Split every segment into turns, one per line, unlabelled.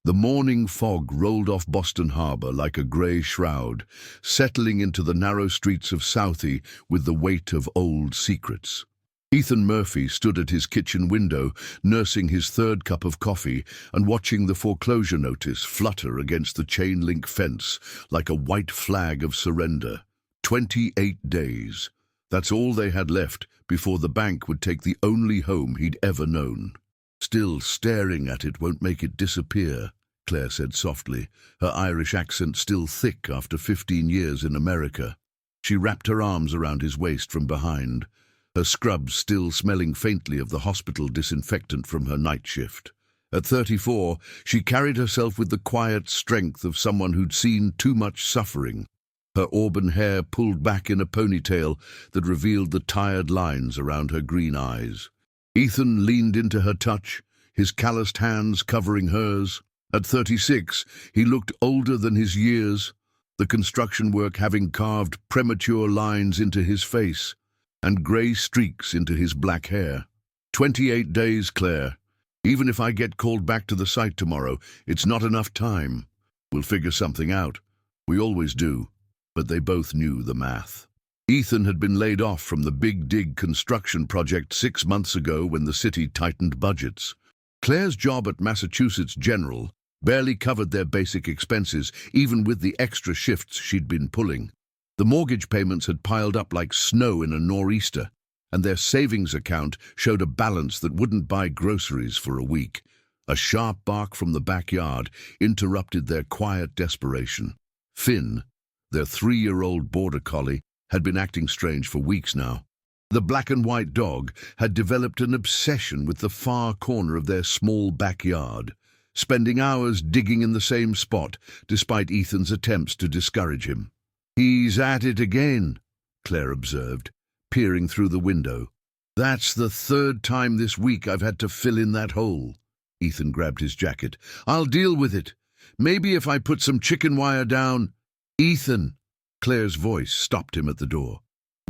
The morning fog rolled off Boston Harbor like a grey shroud, settling into the narrow streets of Southie with the weight of old secrets. Ethan Murphy stood at his kitchen window, nursing his third cup of coffee and watching the foreclosure notice flutter against the chain-link fence like a white flag of surrender. 28 days. That's all they had left before the bank would take the only home he'd ever known. "Still staring at it won't make it disappear," Claire said softly, her Irish accent still thick after 15 years in America. She wrapped her arms around his waist from behind, her scrubs still smelling faintly of the hospital disinfectant from her night shift. At 34, she carried herself with the quiet strength of someone who'd seen too much suffering, her auburn hair pulled back in a ponytail that revealed the tired lines around her green eyes. Ethan leaned into her touch, his calloused hands covering hers. At 36, he looked older than his years, the construction work having carved premature lines into his face and grey streaks into his black hair. 28 days, Claire. Even if I get called back to the site tomorrow, it's not enough time. We'll figure something out. We always do. But they both knew the math. Ethan had been laid off from the Big Dig construction project 6 months ago when the city tightened budgets. Claire's job at Massachusetts General barely covered their basic expenses, even with the extra shifts she'd been pulling. The mortgage payments had piled up like snow in a nor'easter, and their savings account showed a balance that wouldn't buy groceries for a week. A sharp bark from the backyard interrupted their quiet desperation. Finn, their 3-year-old border collie, had been acting strange for weeks now. The black and white dog had developed an obsession with the far corner of their small backyard, spending hours digging in the same spot, despite Ethan's attempts to discourage him. "He's at it again," Claire observed, peering through the window. "That's the 3rd time this week I've had to fill in that hole." Ethan grabbed his jacket. "I'll deal with it. Maybe if I put some chicken wire down—" "Ethan!" Claire's voice stopped him at the door.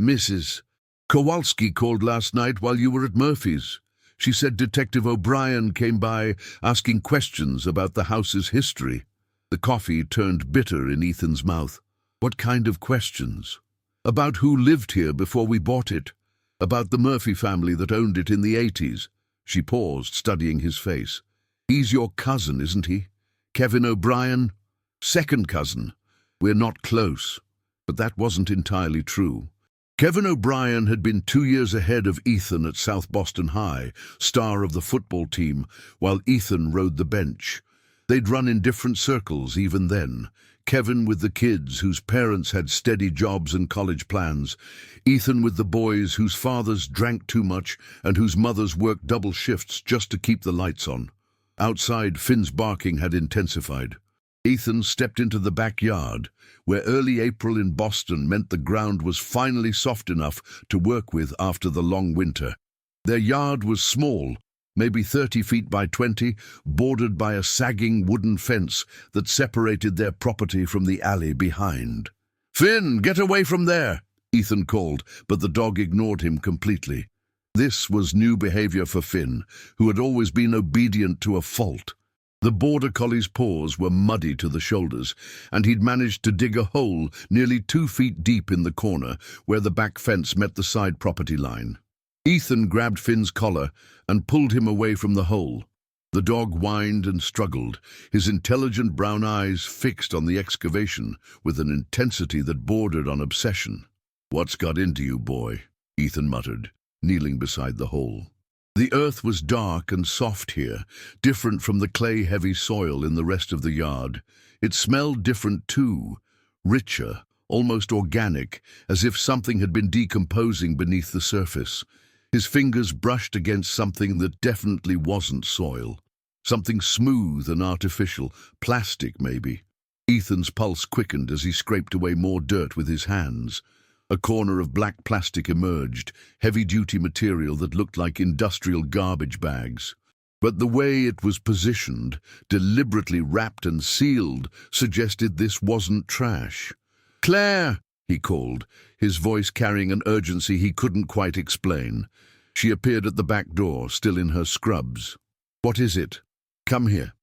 "Mrs. Kowalski called last night while you were at Murphy's. She said Detective O'Brien came by asking questions about the house's history." The coffee turned bitter in Ethan's mouth. "What kind of questions?" "About who lived here before we bought it. About the Murphy family that owned it in the 80s. She paused, studying his face. "He's your cousin, isn't he? Kevin O'Brien?" "Second cousin. We're not close." But that wasn't entirely true. Kevin O'Brien had been 2 years ahead of Ethan at South Boston High, star of the football team, while Ethan rode the bench. They'd run in different circles even then. Kevin with the kids whose parents had steady jobs and college plans. Ethan with the boys whose fathers drank too much and whose mothers worked double shifts just to keep the lights on. Outside, Finn's barking had intensified. Ethan stepped into the backyard, where early April in Boston meant the ground was finally soft enough to work with after the long winter. Their yard was small, maybe 30 feet by 20, bordered by a sagging wooden fence that separated their property from the alley behind. "Finn, get away from there!" Ethan called, but the dog ignored him completely. This was new behavior for Finn, who had always been obedient to a fault. The border collie's paws were muddy to the shoulders, and he'd managed to dig a hole nearly 2 feet deep in the corner where the back fence met the side property line. Ethan grabbed Finn's collar and pulled him away from the hole. The dog whined and struggled, his intelligent brown eyes fixed on the excavation with an intensity that bordered on obsession. "What's got into you, boy?" Ethan muttered, kneeling beside the hole. The earth was dark and soft here, different from the clay-heavy soil in the rest of the yard. It smelled different too, richer, almost organic, as if something had been decomposing beneath the surface. His fingers brushed against something that definitely wasn't soil. Something smooth and artificial, plastic maybe. Ethan's pulse quickened as he scraped away more dirt with his hands. A corner of black plastic emerged, heavy-duty material that looked like industrial garbage bags. But the way it was positioned, deliberately wrapped and sealed, suggested this wasn't trash. "Claire!" he called, his voice carrying an urgency he couldn't quite explain. She appeared at the back door, still in her scrubs. "What is it?" "Come here."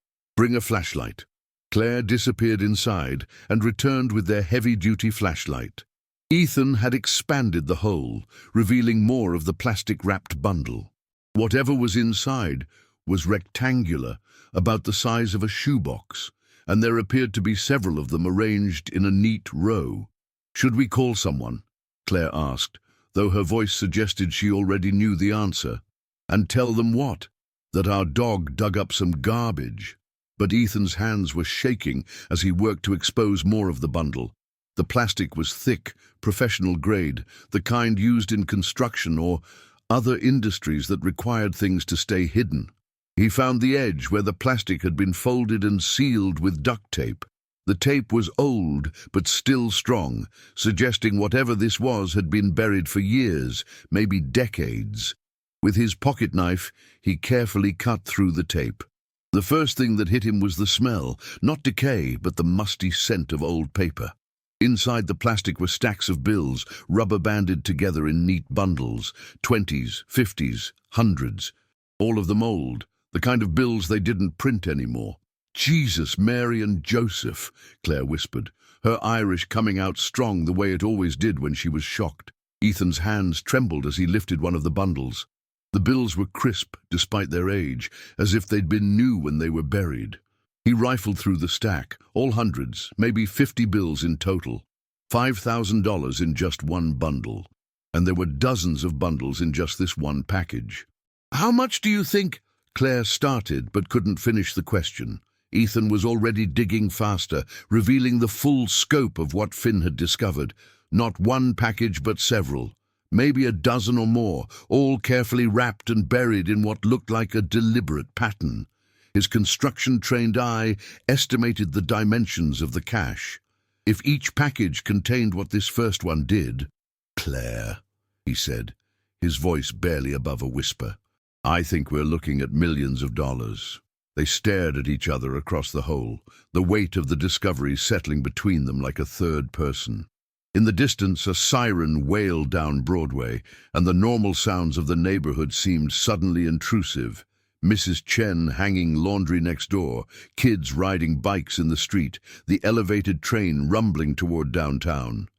Bring a flashlight. Claire disappeared inside and returned with their heavy-duty flashlight. Ethan had expanded the hole, revealing more of the plastic-wrapped bundle. Whatever was inside was rectangular, about the size of a shoebox, and there appeared to be several of them arranged in a neat row. "Should we call someone?" Claire asked, though her voice suggested she already knew the answer. "And tell them what? That our dog dug up some garbage." But Ethan's hands were shaking as he worked to expose more of the bundle. The plastic was thick, professional grade, the kind used in construction or other industries that required things to stay hidden. He found the edge where the plastic had been folded and sealed with duct tape. The tape was old but still strong, suggesting whatever this was had been buried for years, maybe decades. With his pocket knife, he carefully cut through the tape. The first thing that hit him was the smell, not decay, but the musty scent of old paper. Inside the plastic were stacks of bills, rubber-banded together in neat bundles, 20s, 50s, hundreds, all of them old, the kind of bills they didn't print anymore. "Jesus, Mary and Joseph," Claire whispered, her Irish coming out strong the way it always did when she was shocked. Ethan's hands trembled as he lifted one of the bundles. The bills were crisp, despite their age, as if they'd been new when they were buried. He rifled through the stack, all hundreds, maybe 50 bills in total. $5,000 in just one bundle. And there were dozens of bundles in just this one package. "How much do you think?" Claire started, but couldn't finish the question. Ethan was already digging faster, revealing the full scope of what Finn had discovered. Not one package, but several. Maybe a dozen or more, all carefully wrapped and buried in what looked like a deliberate pattern. His construction-trained eye estimated the dimensions of the cache. If each package contained what this first one did— "Claire," he said, his voice barely above a whisper, "I think we're looking at millions of dollars." They stared at each other across the hole, the weight of the discovery settling between them like a third person. In the distance, a siren wailed down Broadway, and the normal sounds of the neighborhood seemed suddenly intrusive. Mrs. Chen hanging laundry next door, kids riding bikes in the street, the elevated train rumbling toward downtown.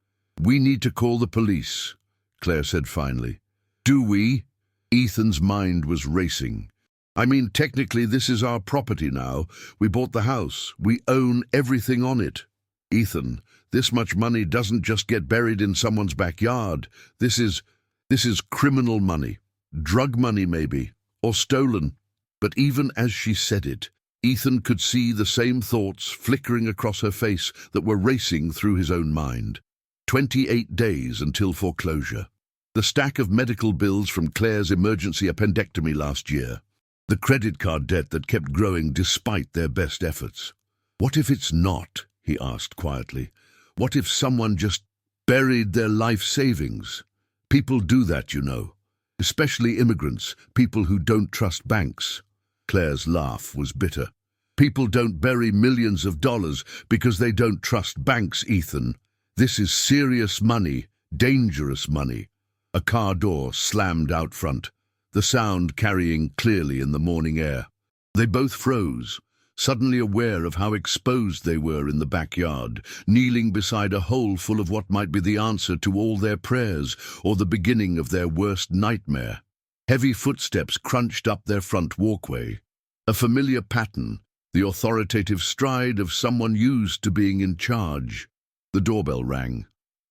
"We need to call the police," Claire said finally. "Do we?" Ethan's mind was racing. "I mean, technically this is our property now. We bought the house. We own everything on it." "Ethan, this much money doesn't just get buried in someone's backyard. This is criminal money. Drug money maybe, or stolen." But even as she said it, Ethan could see the same thoughts flickering across her face that were racing through his own mind. 28 days until foreclosure. The stack of medical bills from Claire's emergency appendectomy last year. The credit card debt that kept growing despite their best efforts. "What if it's not?" he asked quietly. "What if someone just buried their life savings? People do that, you know. Especially immigrants, people who don't trust banks." Claire's laugh was bitter. "People don't bury millions of dollars because they don't trust banks, Ethan. This is serious money, dangerous money." A car door slammed out front, the sound carrying clearly in the morning air. They both froze, suddenly aware of how exposed they were in the backyard, kneeling beside a hole full of what might be the answer to all their prayers or the beginning of their worst nightmare. Heavy footsteps crunched up their front walkway. A familiar pattern, the authoritative stride of someone used to being in charge. The doorbell rang.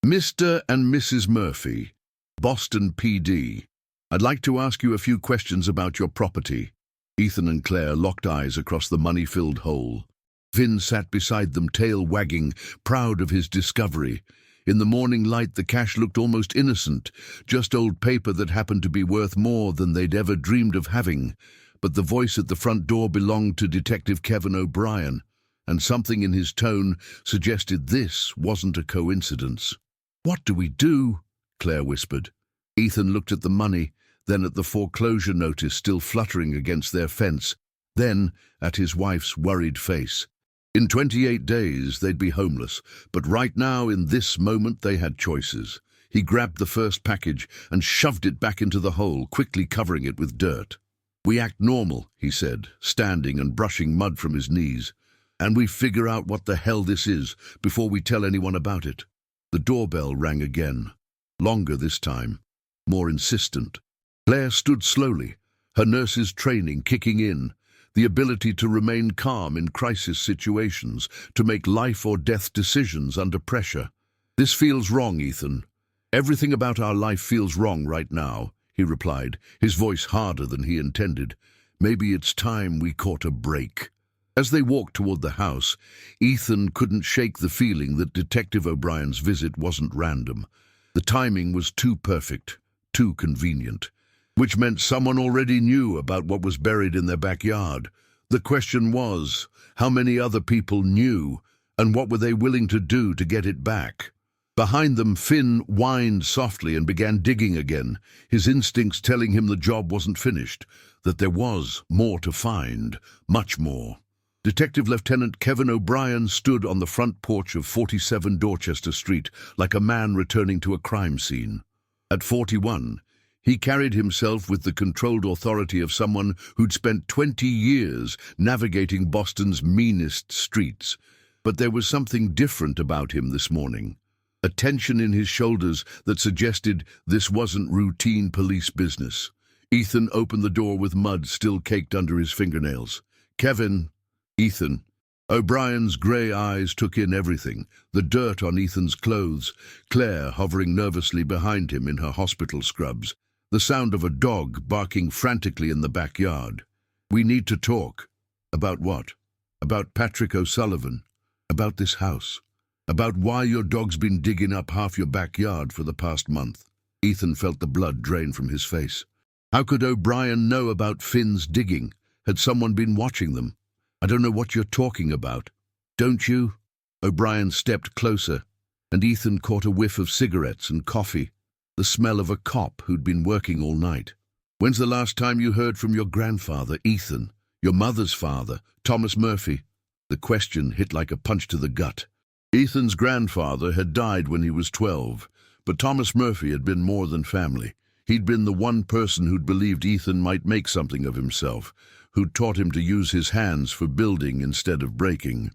"Mr. and Mrs. Murphy, Boston PD. I'd like to ask you a few questions about your property." Ethan and Claire locked eyes across the money-filled hole. Finn sat beside them, tail wagging, proud of his discovery. In the morning light, the cash looked almost innocent, just old paper that happened to be worth more than they'd ever dreamed of having. But the voice at the front door belonged to Detective Kevin O'Brien, and something in his tone suggested this wasn't a coincidence. "What do we do?" Claire whispered. Ethan looked at the money, then at the foreclosure notice still fluttering against their fence, then at his wife's worried face. In 28 days, they'd be homeless, but right now, in this moment, they had choices. He grabbed the first package and shoved it back into the hole, quickly covering it with dirt. We act normal, he said, standing and brushing mud from his knees. And we figure out what the hell this is before we tell anyone about it. The doorbell rang again. Longer this time. More insistent. Claire stood slowly, her nurse's training kicking in, the ability to remain calm in crisis situations, to make life or death decisions under pressure. This feels wrong, Ethan. Everything about our life feels wrong right now, he replied, his voice harder than he intended. Maybe it's time we caught a break. As they walked toward the house, Ethan couldn't shake the feeling that Detective O'Brien's visit wasn't random. The timing was too perfect, too convenient, which meant someone already knew about what was buried in their backyard. The question was, how many other people knew, and what were they willing to do to get it back? Behind them, Finn whined softly and began digging again, his instincts telling him the job wasn't finished, that there was more to find, much more. Detective Lieutenant Kevin O'Brien stood on the front porch of 47 Dorchester Street like a man returning to a crime scene. At 41, he carried himself with the controlled authority of someone who'd spent 20 years navigating Boston's meanest streets. But there was something different about him this morning. A tension in his shoulders that suggested this wasn't routine police business. Ethan opened the door with mud still caked under his fingernails. Kevin, Ethan. O'Brien's grey eyes took in everything, the dirt on Ethan's clothes, Claire hovering nervously behind him in her hospital scrubs, the sound of a dog barking frantically in the backyard. We need to talk. About what? About Patrick O'Sullivan. About this house. About why your dog's been digging up half your backyard for the past month. Ethan felt the blood drain from his face. How could O'Brien know about Finn's digging? Had someone been watching them? I don't know what you're talking about. Don't you? O'Brien stepped closer, and Ethan caught a whiff of cigarettes and coffee, the smell of a cop who'd been working all night. When's the last time you heard from your grandfather, Ethan? Your mother's father, Thomas Murphy? The question hit like a punch to the gut. Ethan's grandfather had died when he was 12, but Thomas Murphy had been more than family. He'd been the one person who'd believed Ethan might make something of himself, who'd taught him to use his hands for building instead of breaking.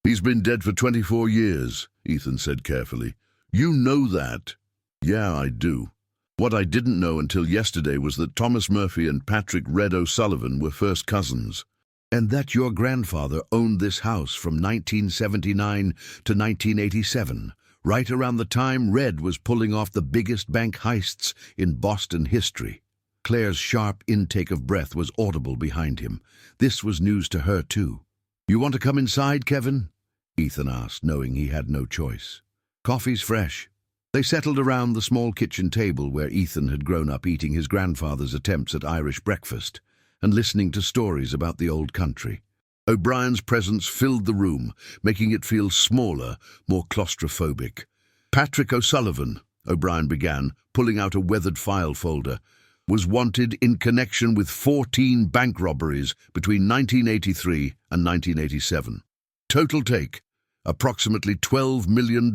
He's been dead for 24 years, Ethan said carefully. You know that? Yeah, I do. What I didn't know until yesterday was that Thomas Murphy and Patrick Red O'Sullivan were first cousins, and that your grandfather owned this house from 1979 to 1987, right around the time Red was pulling off the biggest bank heists in Boston history. Claire's sharp intake of breath was audible behind him. This was news to her, too. You want to come inside, Kevin? Ethan asked, knowing he had no choice. Coffee's fresh. They settled around the small kitchen table where Ethan had grown up eating his grandfather's attempts at Irish breakfast and listening to stories about the old country. O'Brien's presence filled the room, making it feel smaller, more claustrophobic. Patrick O'Sullivan, O'Brien began, pulling out a weathered file folder, was wanted in connection with 14 bank robberies between 1983 and 1987. Total take, approximately $12 million.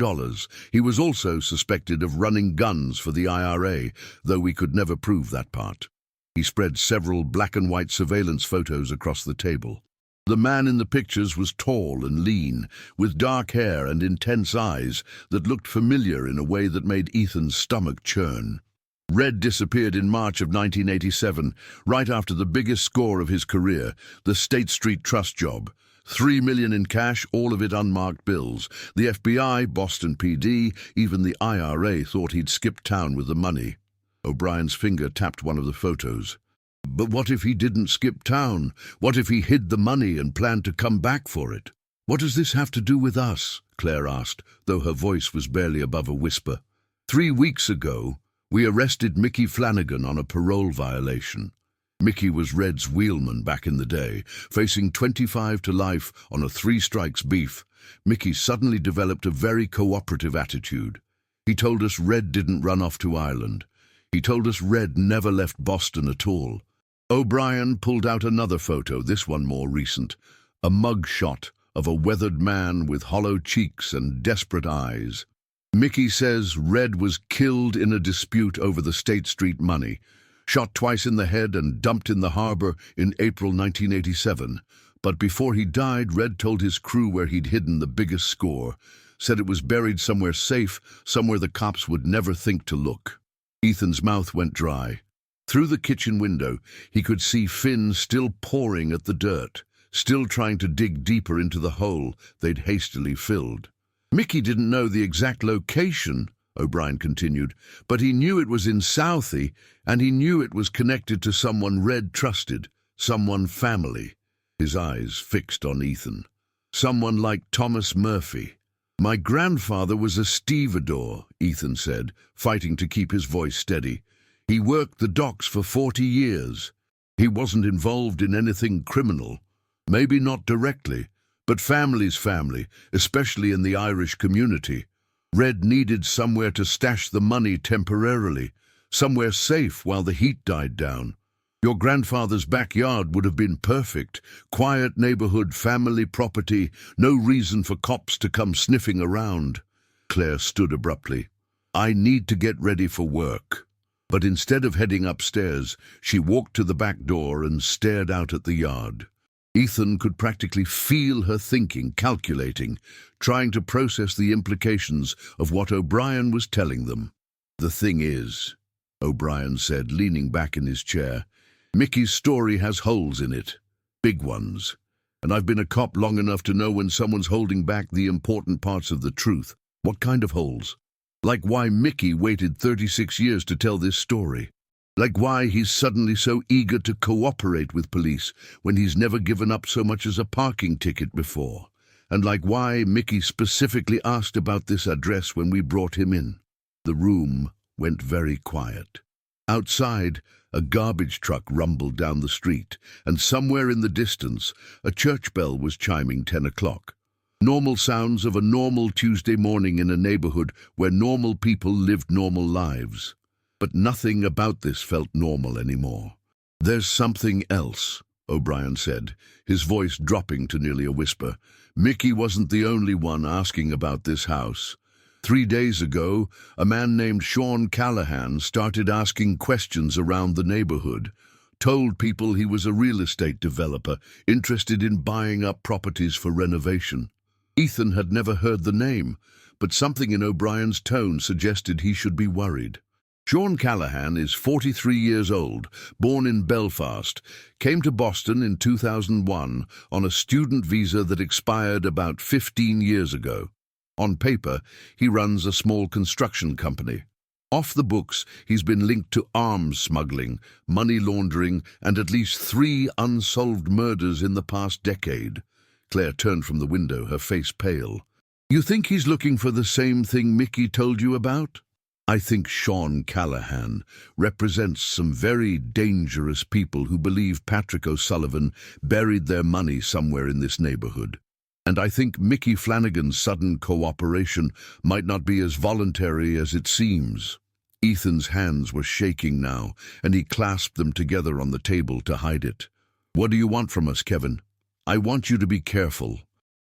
He was also suspected of running guns for the IRA, though we could never prove that part. He spread several black and white surveillance photos across the table. The man in the pictures was tall and lean, with dark hair and intense eyes that looked familiar in a way that made Ethan's stomach churn. Red disappeared in March of 1987, right after the biggest score of his career, the State Street Trust job. $3 million in cash, all of it unmarked bills. The FBI, Boston PD, even the IRA thought he'd skipped town with the money. O'Brien's finger tapped one of the photos. But what if he didn't skip town? What if he hid the money and planned to come back for it? What does this have to do with us? Claire asked, though her voice was barely above a whisper. 3 weeks ago, we arrested Mickey Flanagan on a parole violation. Mickey was Red's wheelman back in the day, facing 25 to life on a 3 strikes beef. Mickey suddenly developed a very cooperative attitude. He told us Red didn't run off to Ireland. He told us Red never left Boston at all. O'Brien pulled out another photo, this one more recent, a mug shot of a weathered man with hollow cheeks and desperate eyes. Mickey says Red was killed in a dispute over the State Street money. Shot twice in the head and dumped in the harbor in April 1987. But before he died, Red told his crew where he'd hidden the biggest score. Said it was buried somewhere safe, somewhere the cops would never think to look. Ethan's mouth went dry. Through the kitchen window, he could see Finn still pawing at the dirt, still trying to dig deeper into the hole they'd hastily filled. Mickey didn't know the exact location, O'Brien continued, but he knew it was in Southie, and he knew it was connected to someone Red trusted, someone family. His eyes fixed on Ethan. Someone like Thomas Murphy. "My grandfather was a stevedore," Ethan said, fighting to keep his voice steady. "He worked the docks for 40 years. He wasn't involved in anything criminal. Maybe not directly, but family's family, especially in the Irish community. Red needed somewhere to stash the money temporarily, somewhere safe while the heat died down. Your grandfather's backyard would have been perfect. Quiet neighborhood, family property, no reason for cops to come sniffing around." Claire stood abruptly. "I need to get ready for work." But instead of heading upstairs, she walked to the back door and stared out at the yard. Ethan could practically feel her thinking, calculating, trying to process the implications of what O'Brien was telling them. "The thing is," O'Brien said, leaning back in his chair, "Mickey's story has holes in it, big ones. And I've been a cop long enough to know when someone's holding back the important parts of the truth." "What kind of holes?" "Like why Mickey waited 36 years to tell this story. Like why he's suddenly so eager to cooperate with police when he's never given up so much as a parking ticket before. And like why Mickey specifically asked about this address when we brought him in." The room went very quiet. Outside, a garbage truck rumbled down the street, and somewhere in the distance, a church bell was chiming 10 o'clock. Normal sounds of a normal Tuesday morning in a neighborhood where normal people lived normal lives. But nothing about this felt normal anymore. "There's something else," O'Brien said, his voice dropping to nearly a whisper. "Mickey wasn't the only one asking about this house. 3 days ago, a man named Sean Callahan started asking questions around the neighborhood, told people he was a real estate developer interested in buying up properties for renovation." Ethan had never heard the name, but something in O'Brien's tone suggested he should be worried. Sean Callahan is 43 years old, born in Belfast, came to Boston in 2001 on a student visa that expired about 15 years ago. On paper, he runs a small construction company. Off the books, he's been linked to arms smuggling, money laundering, and at least 3 unsolved murders in the past decade. Claire turned from the window, her face pale. "You think he's looking for the same thing Mickey told you about?" "I think Sean Callahan represents some very dangerous people who believe Patrick O'Sullivan buried their money somewhere in this neighborhood. And I think Mickey Flanagan's sudden cooperation might not be as voluntary as it seems." Ethan's hands were shaking now, and he clasped them together on the table to hide it. "What do you want from us, Kevin? I want you to be careful.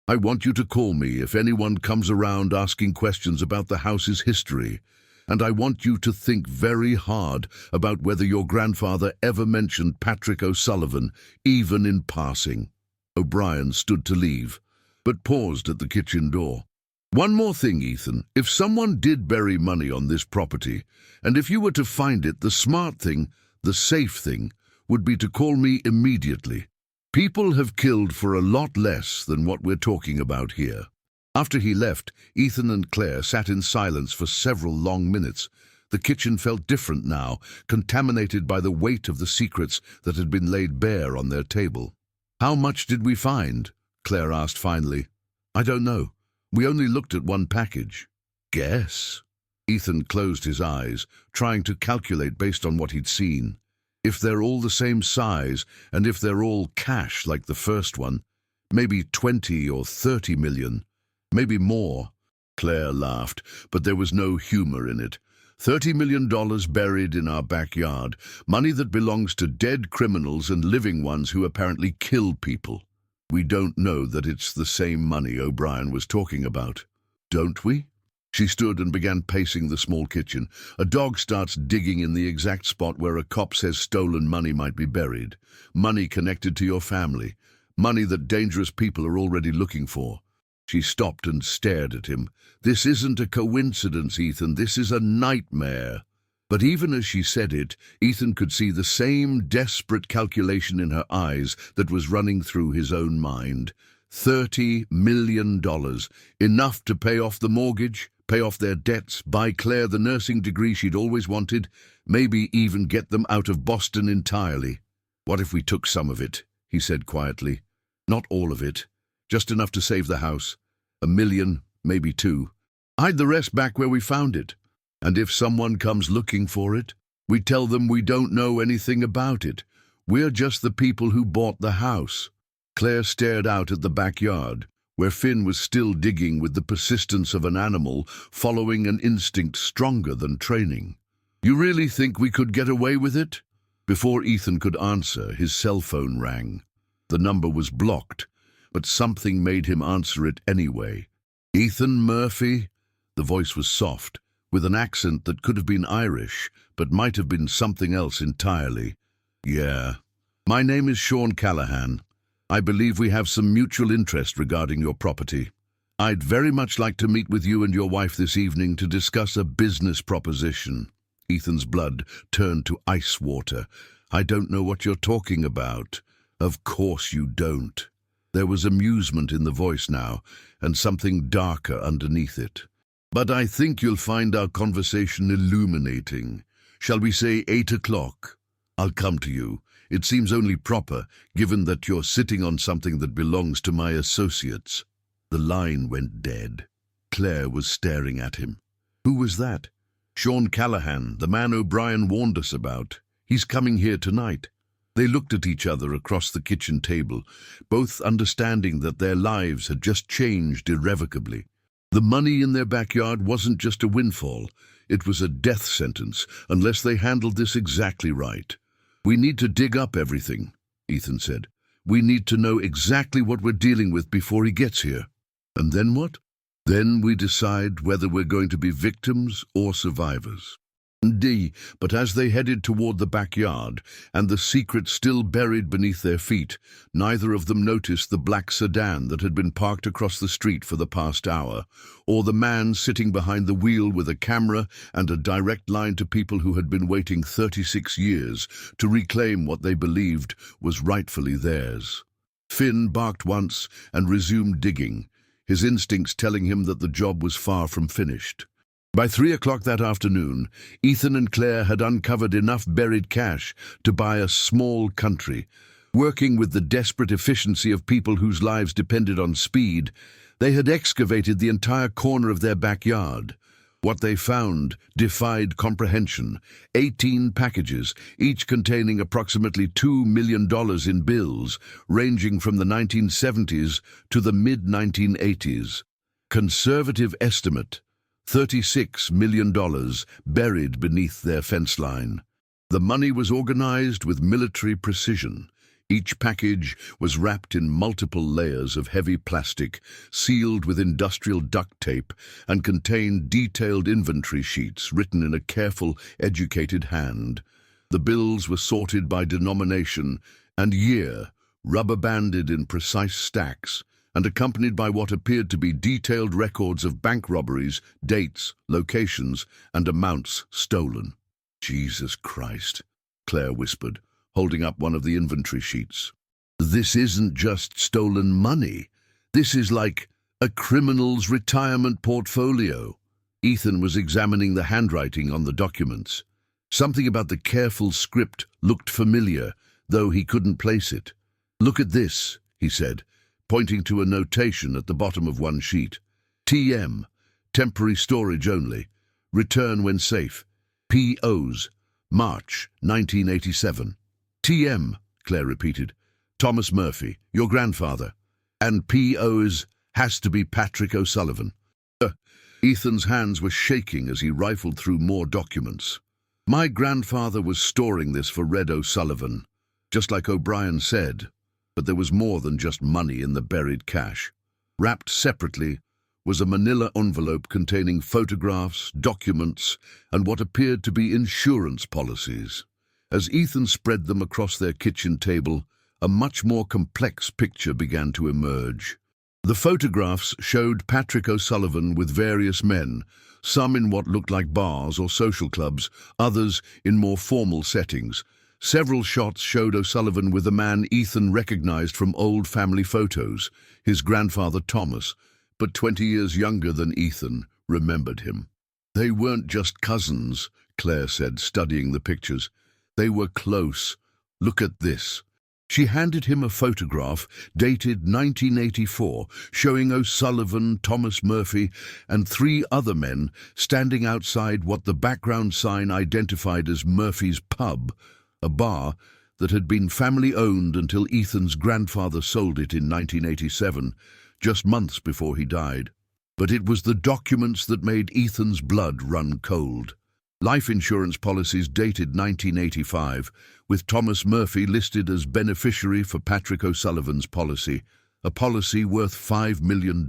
I want you to call me if anyone comes around asking questions about the house's history. And I want you to think very hard about whether your grandfather ever mentioned Patrick O'Sullivan, even in passing." O'Brien stood to leave, but paused at the kitchen door. "One more thing, Ethan. If someone did bury money on this property, and if you were to find it, the smart thing, the safe thing, would be to call me immediately. People have killed for a lot less than what we're talking about here." After he left, Ethan and Claire sat in silence for several long minutes. The kitchen felt different now, contaminated by the weight of the secrets that had been laid bare on their table. "How much did we find?" Claire asked finally. "I don't know. We only looked at one package." "Guess?" Ethan closed his eyes, trying to calculate based on what he'd seen. "If they're all the same size, and if they're all cash like the first one, maybe 20 or 30 million. Maybe more." Claire laughed, but there was no humor in it. $30 million buried in our backyard, money that belongs to dead criminals and living ones who apparently killed people. We don't know that it's the same money O'Brien was talking about, don't we? She stood and began pacing the small kitchen. A dog starts digging in the exact spot where a cop says stolen money might be buried. Money connected to your family. Money that dangerous people are already looking for. She stopped and stared at him. This isn't a coincidence, Ethan. This is a nightmare. But even as she said it, Ethan could see the same desperate calculation in her eyes that was running through his own mind. $30 million. Enough to pay off the mortgage, pay off their debts, buy Claire the nursing degree she'd always wanted, maybe even get them out of Boston entirely. What if we took some of it? He said quietly. Not all of it. Just enough to save the house. $1 million, maybe $2 million. Hide the rest back where we found it. And if someone comes looking for it, we tell them we don't know anything about it. We're just the people who bought the house. Claire stared out at the backyard, where Finn was still digging with the persistence of an animal following an instinct stronger than training. You really think we could get away with it? Before Ethan could answer, his cell phone rang. The number was blocked, but something made him answer it anyway. Ethan Murphy? The voice was soft, with an accent that could have been Irish, but might have been something else entirely. Yeah. My name is Sean Callahan. I believe we have some mutual interest regarding your property. I'd very much like to meet with you and your wife this evening to discuss a business proposition. Ethan's blood turned to ice water. I don't know what you're talking about. Of course you don't. There was amusement in the voice now, and something darker underneath it. But I think you'll find our conversation illuminating. Shall we say 8 o'clock? I'll come to you. It seems only proper, given that you're sitting on something that belongs to my associates. The line went dead. Claire was staring at him. Who was that? Sean Callahan, the man O'Brien warned us about. He's coming here tonight. They looked at each other across the kitchen table, both understanding that their lives had just changed irrevocably. The money in their backyard wasn't just a windfall. It was a death sentence, unless they handled this exactly right. We need to dig up everything, Ethan said. We need to know exactly what we're dealing with before he gets here. And then what? Then we decide whether we're going to be victims or survivors. But as they headed toward the backyard, and the secret still buried beneath their feet, neither of them noticed the black sedan that had been parked across the street for the past hour, or the man sitting behind the wheel with a camera and a direct line to people who had been waiting 36 years to reclaim what they believed was rightfully theirs. Finn barked once and resumed digging, his instincts telling him that the job was far from finished. By 3 o'clock that afternoon, Ethan and Claire had uncovered enough buried cash to buy a small country. Working with the desperate efficiency of people whose lives depended on speed, they had excavated the entire corner of their backyard. What they found defied comprehension. 18 packages, each containing approximately $2 million in bills, ranging from the 1970s to the mid-1980s. Conservative estimate: $36 million buried beneath their fence line. The money was organized with military precision. Each package was wrapped in multiple layers of heavy plastic, sealed with industrial duct tape, and contained detailed inventory sheets written in a careful, educated hand. The bills were sorted by denomination and year, rubber-banded in precise stacks, and accompanied by what appeared to be detailed records of bank robberies, dates, locations, and amounts stolen. Jesus Christ, Claire whispered, holding up one of the inventory sheets. This isn't just stolen money. This is like a criminal's retirement portfolio. Ethan was examining the handwriting on the documents. Something about the careful script looked familiar, though he couldn't place it. Look at this, he said, pointing to a notation at the bottom of one sheet. TM, temporary storage only. Return when safe. POs, March 1987. TM, Claire repeated. Thomas Murphy, your grandfather. And POs has to be Patrick O'Sullivan. Ethan's hands were shaking as he rifled through more documents. My grandfather was storing this for Red O'Sullivan, just like O'Brien said. But there was more than just money in the buried cash. Wrapped separately was a manila envelope containing photographs, documents, and what appeared to be insurance policies. As Ethan spread them across their kitchen table, a much more complex picture began to emerge. The photographs showed Patrick O'Sullivan with various men, some in what looked like bars or social clubs, others in more formal settings. Several shots showed O'Sullivan with a man Ethan recognized from old family photos, his grandfather Thomas, but 20 years younger than Ethan, remembered him. They weren't just cousins, Claire said, studying the pictures. They were close. Look at this. She handed him a photograph dated 1984, showing O'Sullivan, Thomas Murphy, and 3 other men standing outside what the background sign identified as Murphy's Pub, a bar that had been family-owned until Ethan's grandfather sold it in 1987, just months before he died. But it was the documents that made Ethan's blood run cold. Life insurance policies dated 1985, with Thomas Murphy listed as beneficiary for Patrick O'Sullivan's policy, a policy worth $5 million.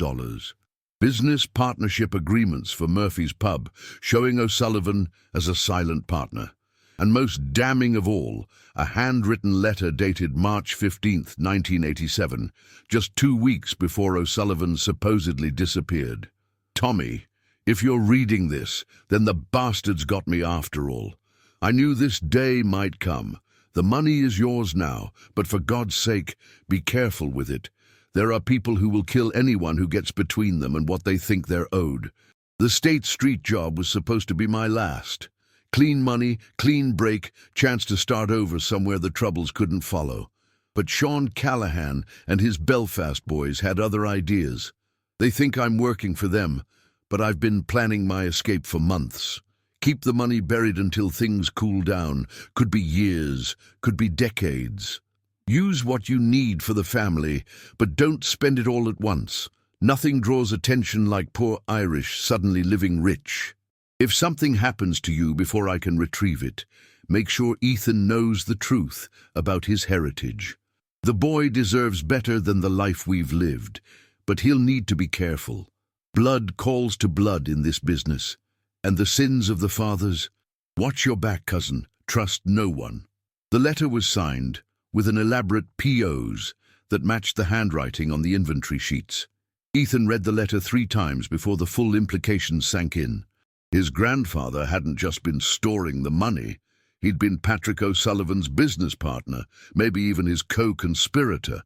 Business partnership agreements for Murphy's Pub, showing O'Sullivan as a silent partner. And most damning of all, a handwritten letter dated March 15, 1987, just 2 weeks before O'Sullivan supposedly disappeared. Tommy, if you're reading this, then the bastards got me after all. I knew this day might come. The money is yours now, but for God's sake, be careful with it. There are people who will kill anyone who gets between them and what they think they're owed. The State Street job was supposed to be my last. Clean money, clean break, chance to start over somewhere the troubles couldn't follow. But Sean Callahan and his Belfast boys had other ideas. They think I'm working for them, but I've been planning my escape for months. Keep the money buried until things cool down. Could be years, could be decades. Use what you need for the family, but don't spend it all at once. Nothing draws attention like poor Irish suddenly living rich. If something happens to you before I can retrieve it, make sure Ethan knows the truth about his heritage. The boy deserves better than the life we've lived, but he'll need to be careful. Blood calls to blood in this business, and the sins of the fathers. Watch your back, cousin. Trust no one. The letter was signed with an elaborate POs that matched the handwriting on the inventory sheets. Ethan read the letter 3 times before the full implications sank in. His grandfather hadn't just been storing the money. He'd been Patrick O'Sullivan's business partner, maybe even his co-conspirator,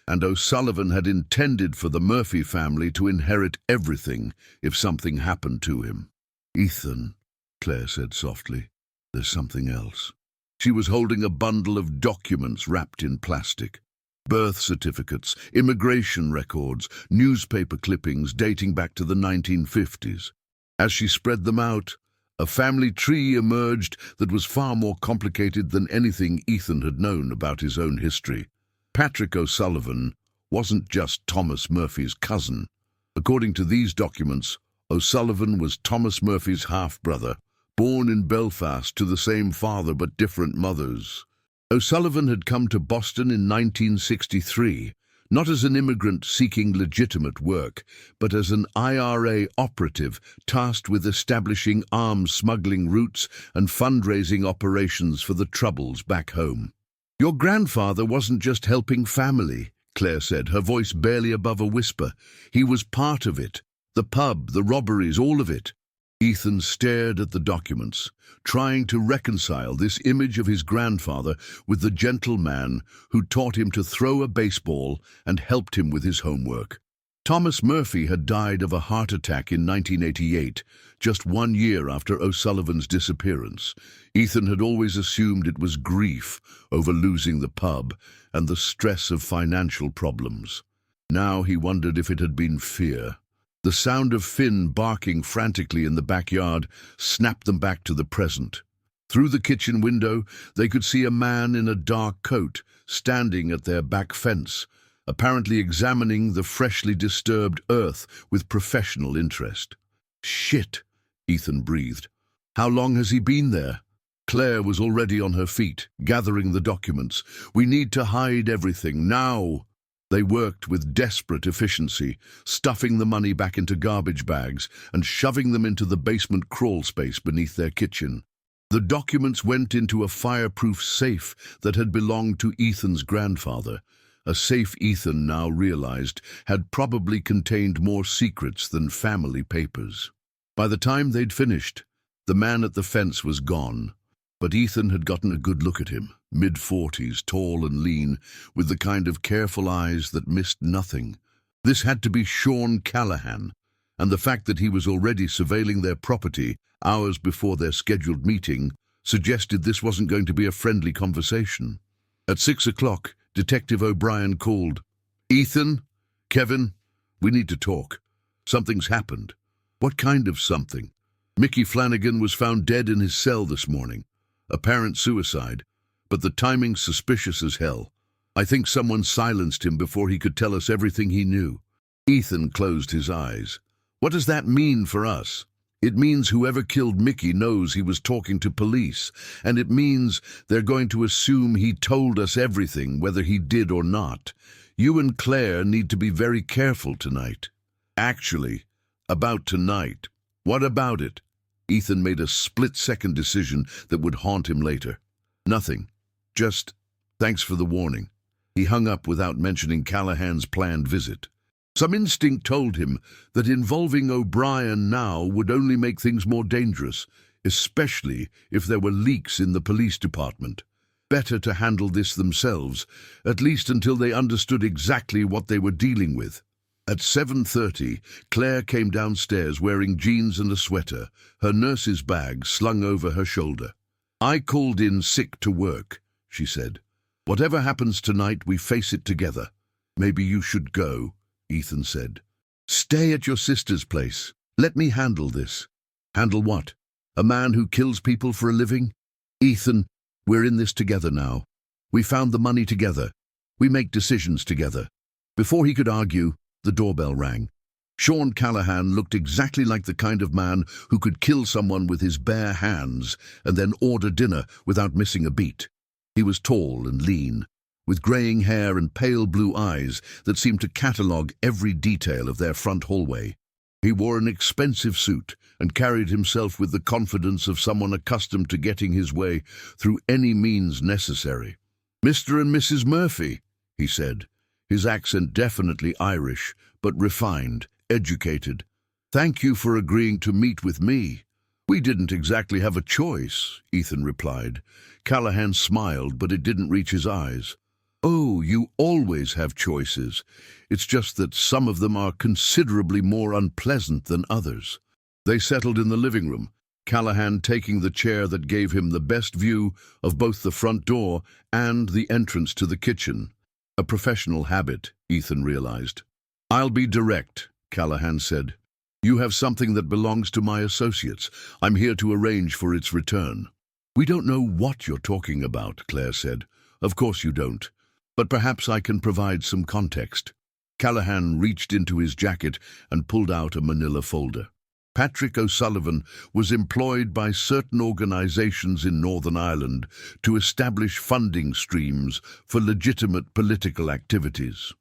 and O'Sullivan had intended for the Murphy family to inherit everything if something happened to him. Ethan, Claire said softly, there's something else. She was holding a bundle of documents wrapped in plastic. Birth certificates, immigration records, newspaper clippings dating back to the 1950s. As she spread them out, a family tree emerged that was far more complicated than anything Ethan had known about his own history. Patrick O'Sullivan wasn't just Thomas Murphy's cousin. According to these documents, O'Sullivan was Thomas Murphy's half-brother, born in Belfast to the same father but different mothers. O'Sullivan had come to Boston in 1963, not as an immigrant seeking legitimate work, but as an IRA operative tasked with establishing arms smuggling routes and fundraising operations for the Troubles back home. Your grandfather wasn't just helping family, Claire said, her voice barely above a whisper. He was part of it. The pub, the robberies, all of it. Ethan stared at the documents, trying to reconcile this image of his grandfather with the gentleman who taught him to throw a baseball and helped him with his homework. Thomas Murphy had died of a heart attack in 1988, just 1 year after O'Sullivan's disappearance. Ethan had always assumed it was grief over losing the pub and the stress of financial problems. Now he wondered if it had been fear. The sound of Finn barking frantically in the backyard snapped them back to the present. Through the kitchen window, they could see a man in a dark coat standing at their back fence, apparently examining the freshly disturbed earth with professional interest. Shit, Ethan breathed. How long has he been there? Claire was already on her feet, gathering the documents. We need to hide everything, now. They worked with desperate efficiency, stuffing the money back into garbage bags and shoving them into the basement crawl space beneath their kitchen. The documents went into a fireproof safe that had belonged to Ethan's grandfather, a safe Ethan now realized had probably contained more secrets than family papers. By the time they'd finished, the man at the fence was gone, but Ethan had gotten a good look at him, mid-40s, tall and lean, with the kind of careful eyes that missed nothing. This had to be Sean Callahan, and the fact that he was already surveilling their property hours before their scheduled meeting suggested this wasn't going to be a friendly conversation. At 6 o'clock, Detective O'Brien called. "Ethan? Kevin? We need to talk. Something's happened." "What kind of something?" "Mickey Flanagan was found dead in his cell this morning. Apparent suicide, but the timing's suspicious as hell. I think someone silenced him before he could tell us everything he knew." Ethan closed his eyes. "What does that mean for us?" "It means whoever killed Mickey knows he was talking to police, and it means they're going to assume he told us everything, whether he did or not. You and Claire need to be very careful tonight." "Actually, about tonight. What about it?" Ethan made a split-second decision that would haunt him later. "Nothing. Just thanks for the warning." He hung up without mentioning Callahan's planned visit. Some instinct told him that involving O'Brien now would only make things more dangerous, especially if there were leaks in the police department. Better to handle this themselves, at least until they understood exactly what they were dealing with. At 7:30, Claire came downstairs wearing jeans and a sweater, her nurse's bag slung over her shoulder. "I called in sick to work," she said. "Whatever happens tonight, we face it together." "Maybe you should go," Ethan said. "Stay at your sister's place. Let me handle this." "Handle what? A man who kills people for a living?" "Ethan, we're in this together now. We found the money together. We make decisions together." Before he could argue, the doorbell rang. Sean Callahan looked exactly like the kind of man who could kill someone with his bare hands and then order dinner without missing a beat. He was tall and lean, with graying hair and pale blue eyes that seemed to catalogue every detail of their front hallway. He wore an expensive suit and carried himself with the confidence of someone accustomed to getting his way through any means necessary. "Mr. and Mrs. Murphy," he said, his accent definitely Irish, but refined, educated. "Thank you for agreeing to meet with me." "We didn't exactly have a choice," Ethan replied. Callahan smiled, but it didn't reach his eyes. "Oh, you always have choices. It's just that some of them are considerably more unpleasant than others." They settled in the living room, Callahan taking the chair that gave him the best view of both the front door and the entrance to the kitchen. A professional habit, Ethan realized. "I'll be direct," Callahan said. "You have something that belongs to my associates. I'm here to arrange for its return." "We don't know what you're talking about," Claire said. "Of course you don't. But perhaps I can provide some context." Callahan reached into his jacket and pulled out a manila folder. Patrick O'Sullivan was employed by certain organizations in Northern Ireland to establish funding streams for legitimate political activities.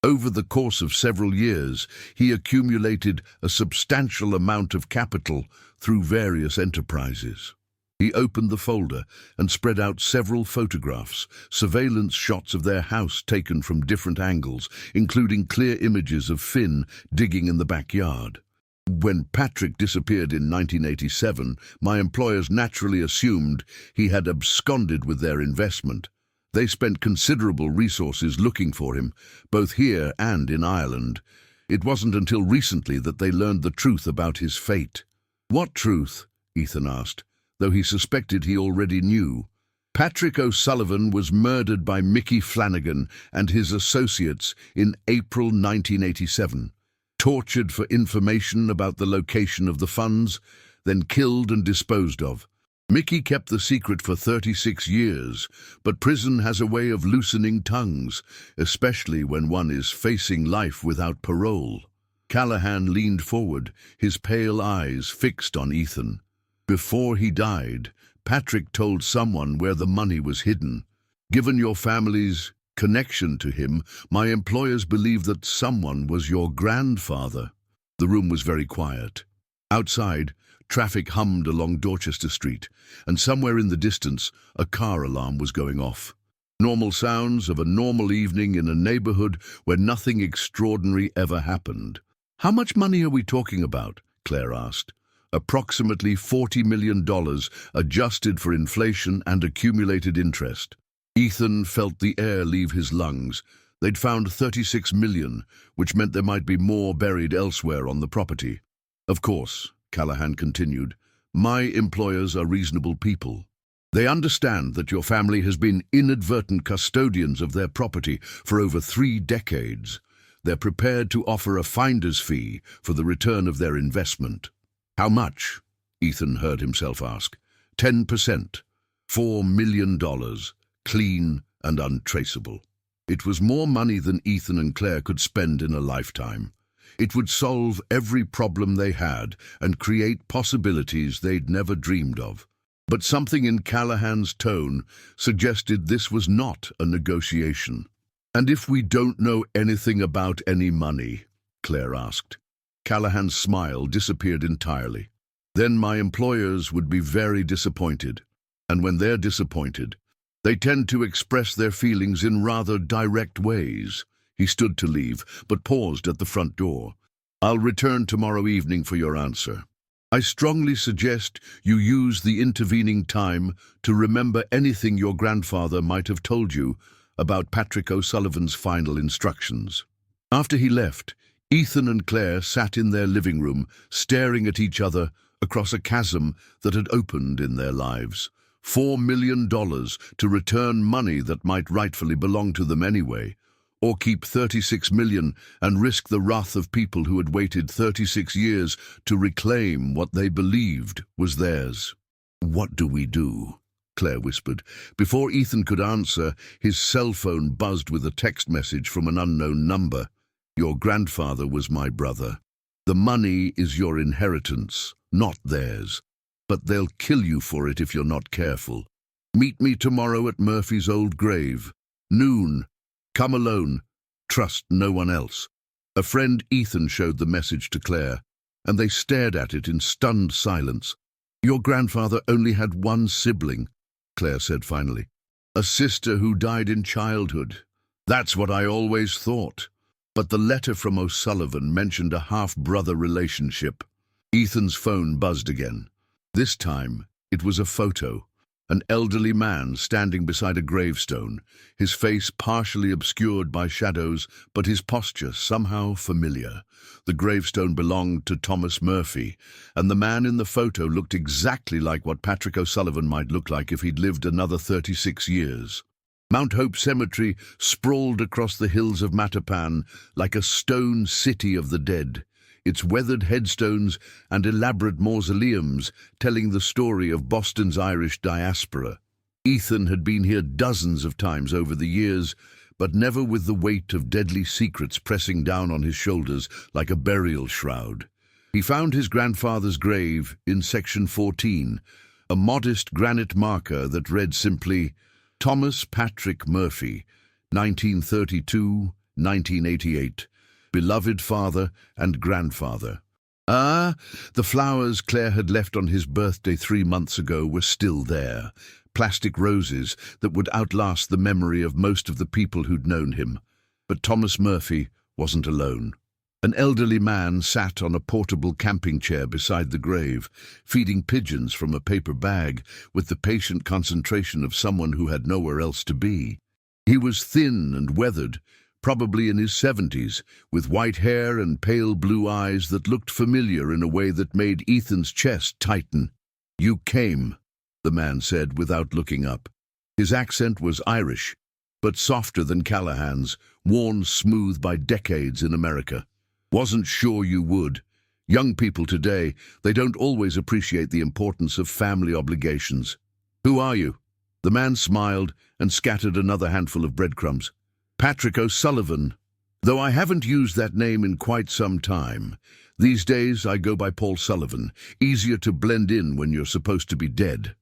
Over the course of several years, he accumulated a substantial amount of capital through various enterprises. He opened the folder and spread out several photographs, surveillance shots of their house taken from different angles, including clear images of Finn digging in the backyard. When Patrick disappeared in 1987, my employers naturally assumed he had absconded with their investment. They spent considerable resources looking for him, both here and in Ireland. It wasn't until recently that they learned the truth about his fate. "What truth?" Ethan asked, though he suspected he already knew. "Patrick O'Sullivan was murdered by Mickey Flanagan and his associates in April 1987. Tortured for information about the location of the funds, then killed and disposed of. Mickey kept the secret for 36 years, but prison has a way of loosening tongues, especially when one is facing life without parole." Callahan leaned forward, his pale eyes fixed on Ethan. "Before he died, Patrick told someone where the money was hidden. Given your family's connection to him. My employers believe that someone was your grandfather." The room was very quiet. Outside, traffic hummed along Dorchester Street, and somewhere in the distance, a car alarm was going off. Normal sounds of a normal evening in a neighborhood where nothing extraordinary ever happened. "How much money are we talking about?" Claire asked. "Approximately $40 million, adjusted for inflation and accumulated interest." Ethan felt the air leave his lungs. They'd found $36 million, which meant there might be more buried elsewhere on the property. "Of course," Callahan continued, "my employers are reasonable people. They understand that your family has been inadvertent custodians of their property for over 3 decades. They're prepared to offer a finder's fee for the return of their investment." "How much?" Ethan heard himself ask. 10%. $4 million, clean and untraceable. It was more money than Ethan and Claire could spend in a lifetime. It would solve every problem they had and create possibilities they'd never dreamed of. But something in Callahan's tone suggested this was not a negotiation. "And if we don't know anything about any money?" Claire asked. Callahan's smile disappeared entirely. "Then my employers would be very disappointed. And when they're disappointed, they tend to express their feelings in rather direct ways." He stood to leave, but paused at the front door. "I'll return tomorrow evening for your answer. I strongly suggest you use the intervening time to remember anything your grandfather might have told you about Patrick O'Sullivan's final instructions." After he left, Ethan and Claire sat in their living room, staring at each other across a chasm that had opened in their lives. $4 million to return money that might rightfully belong to them anyway, or keep $36 million and risk the wrath of people who had waited 36 years to reclaim what they believed was theirs. "What do we do?" Claire whispered. Before Ethan could answer, his cell phone buzzed with a text message from an unknown number. "Your grandfather was my brother. The money is your inheritance, not theirs. But they'll kill you for it if you're not careful. Meet me tomorrow at Murphy's old grave. Noon. Come alone. Trust no one else." A friend Ethan showed the message to Claire, and they stared at it in stunned silence. "Your grandfather only had one sibling," Claire said finally. "A sister who died in childhood. That's what I always thought. But the letter from O'Sullivan mentioned a half-brother relationship." Ethan's phone buzzed again. This time, it was a photo. An elderly man standing beside a gravestone, his face partially obscured by shadows, but his posture somehow familiar. The gravestone belonged to Thomas Murphy, and the man in the photo looked exactly like what Patrick O'Sullivan might look like if he'd lived another 36 years. Mount Hope Cemetery sprawled across the hills of Mattapan like a stone city of the dead, its weathered headstones and elaborate mausoleums telling the story of Boston's Irish diaspora. Ethan had been here dozens of times over the years, but never with the weight of deadly secrets pressing down on his shoulders like a burial shroud. He found his grandfather's grave in Section 14, a modest granite marker that read simply, "Thomas Patrick Murphy, 1932-1988. Beloved father and grandfather." The flowers Claire had left on his birthday 3 months ago were still there, plastic roses that would outlast the memory of most of the people who'd known him. But Thomas Murphy wasn't alone. An elderly man sat on a portable camping chair beside the grave, feeding pigeons from a paper bag with the patient concentration of someone who had nowhere else to be. He was thin and weathered, probably in his 70s, with white hair and pale blue eyes that looked familiar in a way that made Ethan's chest tighten. "You came," the man said without looking up. His accent was Irish, but softer than Callahan's, worn smooth by decades in America. "Wasn't sure you would. Young people today, they don't always appreciate the importance of family obligations. Who are you?" The man smiled and scattered another handful of breadcrumbs. "Patrick O'Sullivan. Though I haven't used that name in quite some time. These days I go by Paul Sullivan. Easier to blend in when you're supposed to be dead."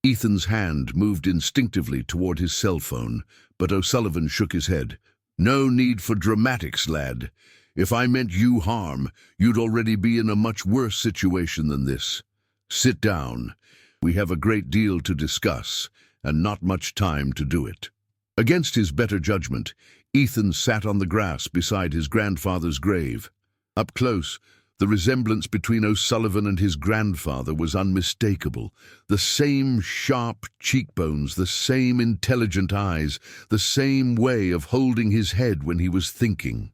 Ethan's hand moved instinctively toward his cell phone, but O'Sullivan shook his head. "No need for dramatics, lad. If I meant you harm, you'd already be in a much worse situation than this. Sit down. We have a great deal to discuss, and not much time to do it." Against his better judgment, Ethan sat on the grass beside his grandfather's grave. Up close, the resemblance between O'Sullivan and his grandfather was unmistakable. The same sharp cheekbones, the same intelligent eyes, the same way of holding his head when he was thinking.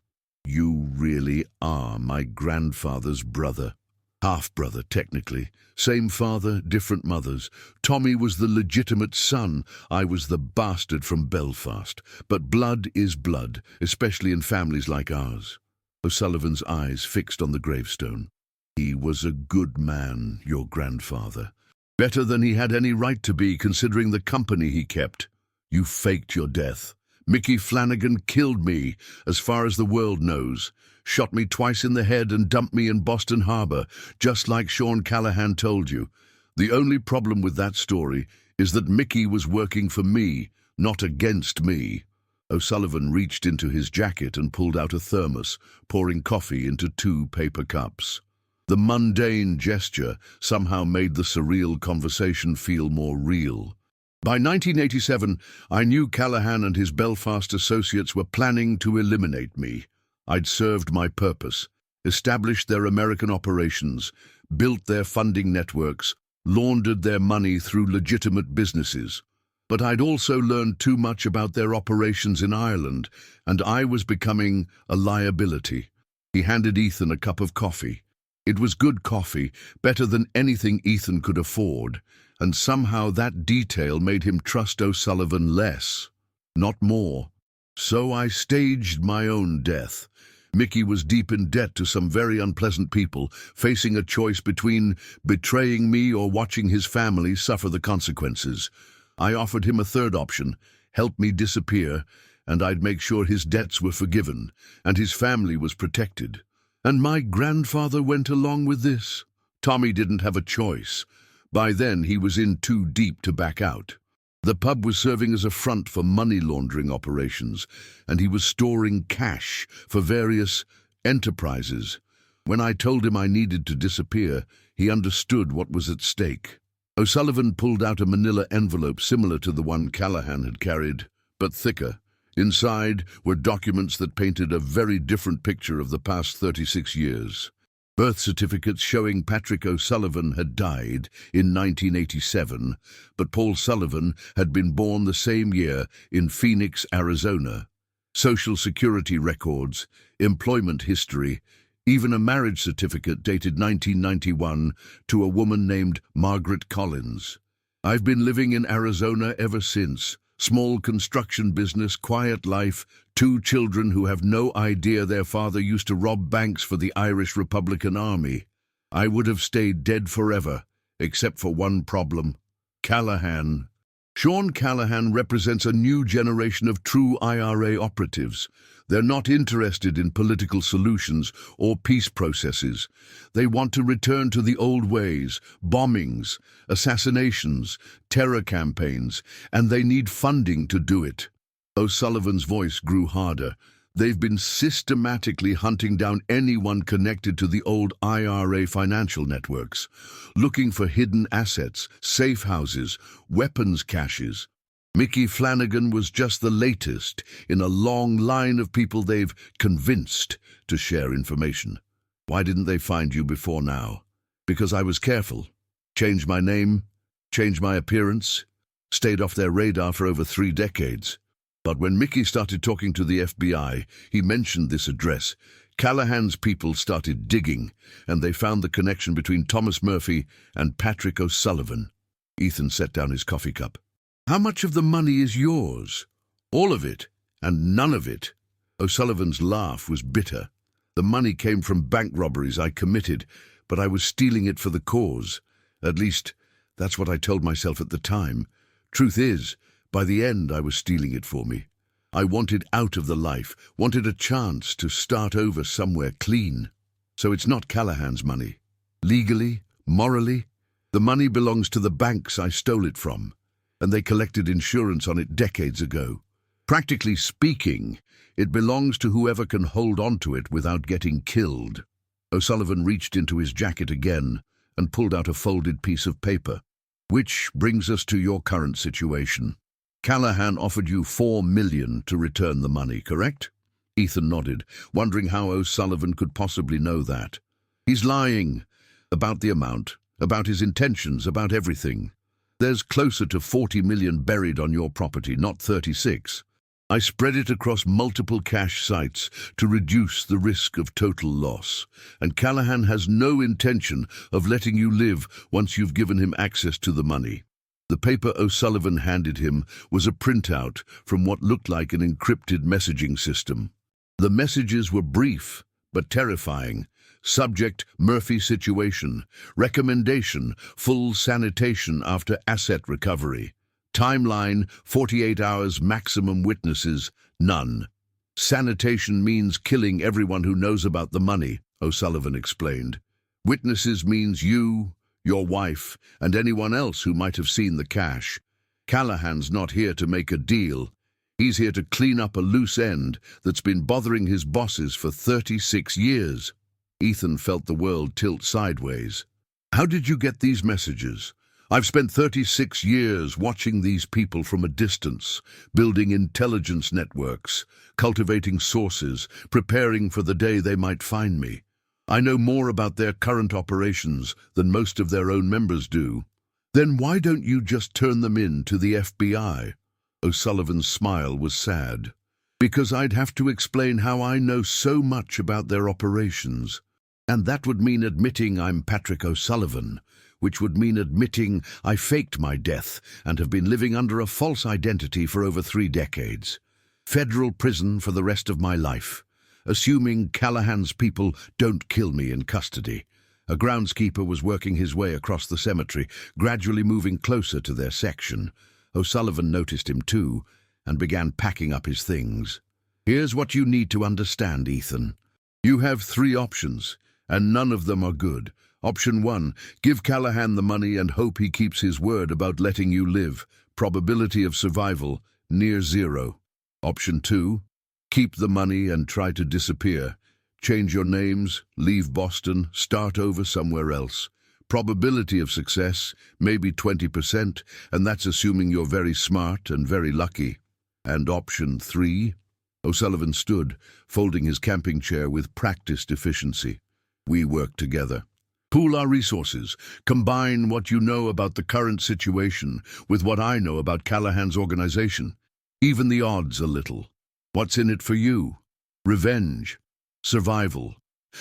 "You really are my grandfather's brother." Half-brother, technically. Same father, different mothers. Tommy was the legitimate son. I was the bastard from Belfast. But blood is blood, especially in families like ours. O'Sullivan's eyes fixed on the gravestone. "He was a good man, your grandfather. Better than he had any right to be, considering the company he kept. You faked your death. Mickey Flanagan killed me, as far as the world knows. Shot me twice in the head and dumped me in Boston Harbor, just like Sean Callahan told you. The only problem with that story is that Mickey was working for me, not against me." O'Sullivan reached into his jacket and pulled out a thermos, pouring coffee into 2 paper cups. The mundane gesture somehow made the surreal conversation feel more real. By 1987, I knew Callahan and his Belfast associates were planning to eliminate me. I'd served my purpose, established their American operations, built their funding networks, laundered their money through legitimate businesses. But I'd also learned too much about their operations in Ireland, and I was becoming a liability. He handed Ethan a cup of coffee. It was good coffee, better than anything Ethan could afford, and somehow that detail made him trust O'Sullivan less, not more. So I staged my own death. Mickey was deep in debt to some very unpleasant people, facing a choice between betraying me or watching his family suffer the consequences. I offered him a third option: help me disappear, and I'd make sure his debts were forgiven, and his family was protected. And my grandfather went along with this. Tommy didn't have a choice. By then he was in too deep to back out. The pub was serving as a front for money laundering operations, and he was storing cash for various enterprises. When I told him I needed to disappear, he understood what was at stake. O'Sullivan pulled out a manila envelope similar to the one Callahan had carried, but thicker. Inside were documents that painted a very different picture of the past 36 years. Birth certificates showing Patrick O'Sullivan had died in 1987, but Paul Sullivan had been born the same year in Phoenix, Arizona. Social security records, employment history, even a marriage certificate dated 1991 to a woman named Margaret Collins. "I've been living in Arizona ever since. Small construction business, quiet life, 2 children who have no idea their father used to rob banks for the Irish Republican Army. I would have stayed dead forever, except for one problem: Callahan." Sean Callahan represents a new generation of true IRA operatives. They're not interested in political solutions or peace processes. They want to return to the old ways: bombings, assassinations, terror campaigns, and they need funding to do it. O'Sullivan's voice grew harder. They've been systematically hunting down anyone connected to the old IRA financial networks, looking for hidden assets, safe houses, weapons caches. Mickey Flanagan was just the latest in a long line of people they've convinced to share information. Why didn't they find you before now? Because I was careful. Changed my name, changed my appearance, stayed off their radar for over 3 decades. But when Mickey started talking to the FBI, he mentioned this address. Callahan's people started digging, and they found the connection between Thomas Murphy and Patrick O'Sullivan. Ethan set down his coffee cup. "How much of the money is yours?" "All of it, and none of it." O'Sullivan's laugh was bitter. "The money came from bank robberies I committed, but I was stealing it for the cause. At least, that's what I told myself at the time. Truth is, by the end I was stealing it for me. I wanted out of the life, wanted a chance to start over somewhere clean. So it's not Callahan's money. Legally, morally, The money belongs to the banks I stole it from, and they collected insurance on it decades ago. Practically speaking, it belongs to whoever can hold on to it without getting killed." O'Sullivan reached into his jacket again and pulled out a folded piece of paper. "Which brings us to your current situation. Callahan offered you $4 million to return the money, correct?" Ethan nodded, wondering how O'Sullivan could possibly know that. "He's lying about the amount, about his intentions, about everything. There's closer to $40 million buried on your property, not 36. I spread it across multiple cash sites to reduce the risk of total loss, and Callahan has no intention of letting you live once you've given him access to the money." The paper O'Sullivan handed him was a printout from what looked like an encrypted messaging system. The messages were brief but terrifying. Subject: Murphy situation. Recommendation: full sanitation after asset recovery. Timeline: 48 hours maximum. Witnesses: none. Sanitation means killing everyone who knows about the money, O'Sullivan explained. Witnesses means you, your wife, and anyone else who might have seen the cash. Callahan's not here to make a deal. He's here to clean up a loose end that's been bothering his bosses for 36 years. Ethan felt the world tilt sideways. "How did you get these messages? I've spent 36 years watching these people from a distance, building intelligence networks, cultivating sources, preparing for the day they might find me. I know more about their current operations than most of their own members do." "Then why don't you just turn them in to the FBI?" O'Sullivan's smile was sad. "Because I'd have to explain how I know so much about their operations. And that would mean admitting I'm Patrick O'Sullivan, which would mean admitting I faked my death and have been living under a false identity for over 3 decades. Federal prison for the rest of my life, assuming Callahan's people don't kill me in custody." A groundskeeper was working his way across the cemetery, gradually moving closer to their section. O'Sullivan noticed him too, and began packing up his things. "Here's what you need to understand, Ethan. You have 3 options, and none of them are good. Option 1, give Callahan the money and hope he keeps his word about letting you live. Probability of survival, near 0. Option 2, keep the money and try to disappear. Change your names, leave Boston, start over somewhere else. Probability of success, maybe 20%, and that's assuming you're very smart and very lucky. And option 3, O'Sullivan stood, folding his camping chair with practiced efficiency. We work together. Pool our resources. Combine what you know about the current situation with what I know about Callahan's organization. Even the odds a little. What's in it for you? Revenge. Survival.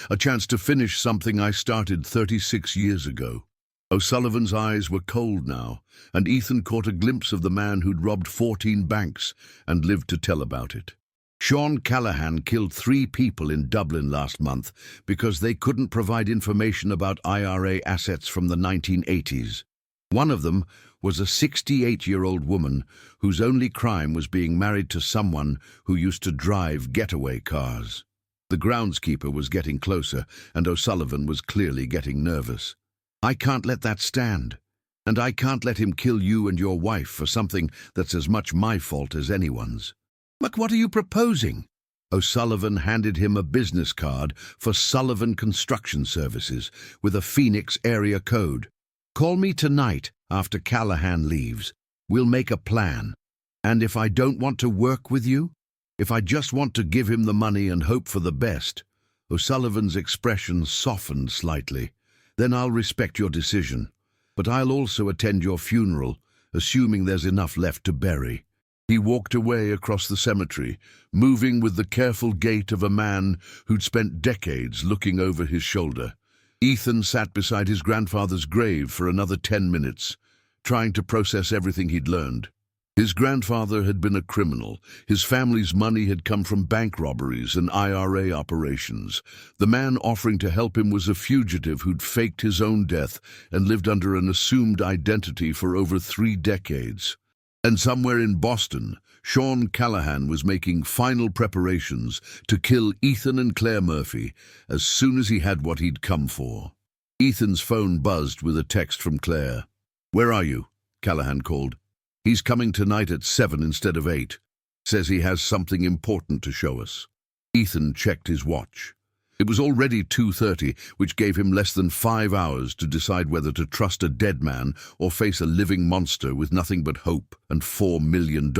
A chance to finish something I started 36 years ago." O'Sullivan's eyes were cold now, and Ethan caught a glimpse of the man who'd robbed 14 banks and lived to tell about it. Sean Callahan killed 3 people in Dublin last month because they couldn't provide information about IRA assets from the 1980s. One of them was a 68-year-old woman whose only crime was being married to someone who used to drive getaway cars. The groundskeeper was getting closer, and O'Sullivan was clearly getting nervous. "I can't let that stand. And I can't let him kill you and your wife for something that's as much my fault as anyone's." "Look, what are you proposing?" O'Sullivan handed him a business card for Sullivan Construction Services with a Phoenix area code. "Call me tonight after Callahan leaves. We'll make a plan. And if I don't want to work with you, if I just want to give him the money and hope for the best," O'Sullivan's expression softened slightly, "then I'll respect your decision. But I'll also attend your funeral, assuming there's enough left to bury." He walked away across the cemetery, moving with the careful gait of a man who'd spent decades looking over his shoulder. Ethan sat beside his grandfather's grave for another 10 minutes, trying to process everything he'd learned. His grandfather had been a criminal. His family's money had come from bank robberies and IRA operations. The man offering to help him was a fugitive who'd faked his own death and lived under an assumed identity for over 3 decades. And somewhere in Boston, Sean Callahan was making final preparations to kill Ethan and Claire Murphy as soon as he had what he'd come for. Ethan's phone buzzed with a text from Claire. "Where are you?" Callahan called. "He's coming tonight at 7 instead of 8. Says he has something important to show us." Ethan checked his watch. It was already 2:30, which gave him less than 5 hours to decide whether to trust a dead man or face a living monster with nothing but hope and $4 million.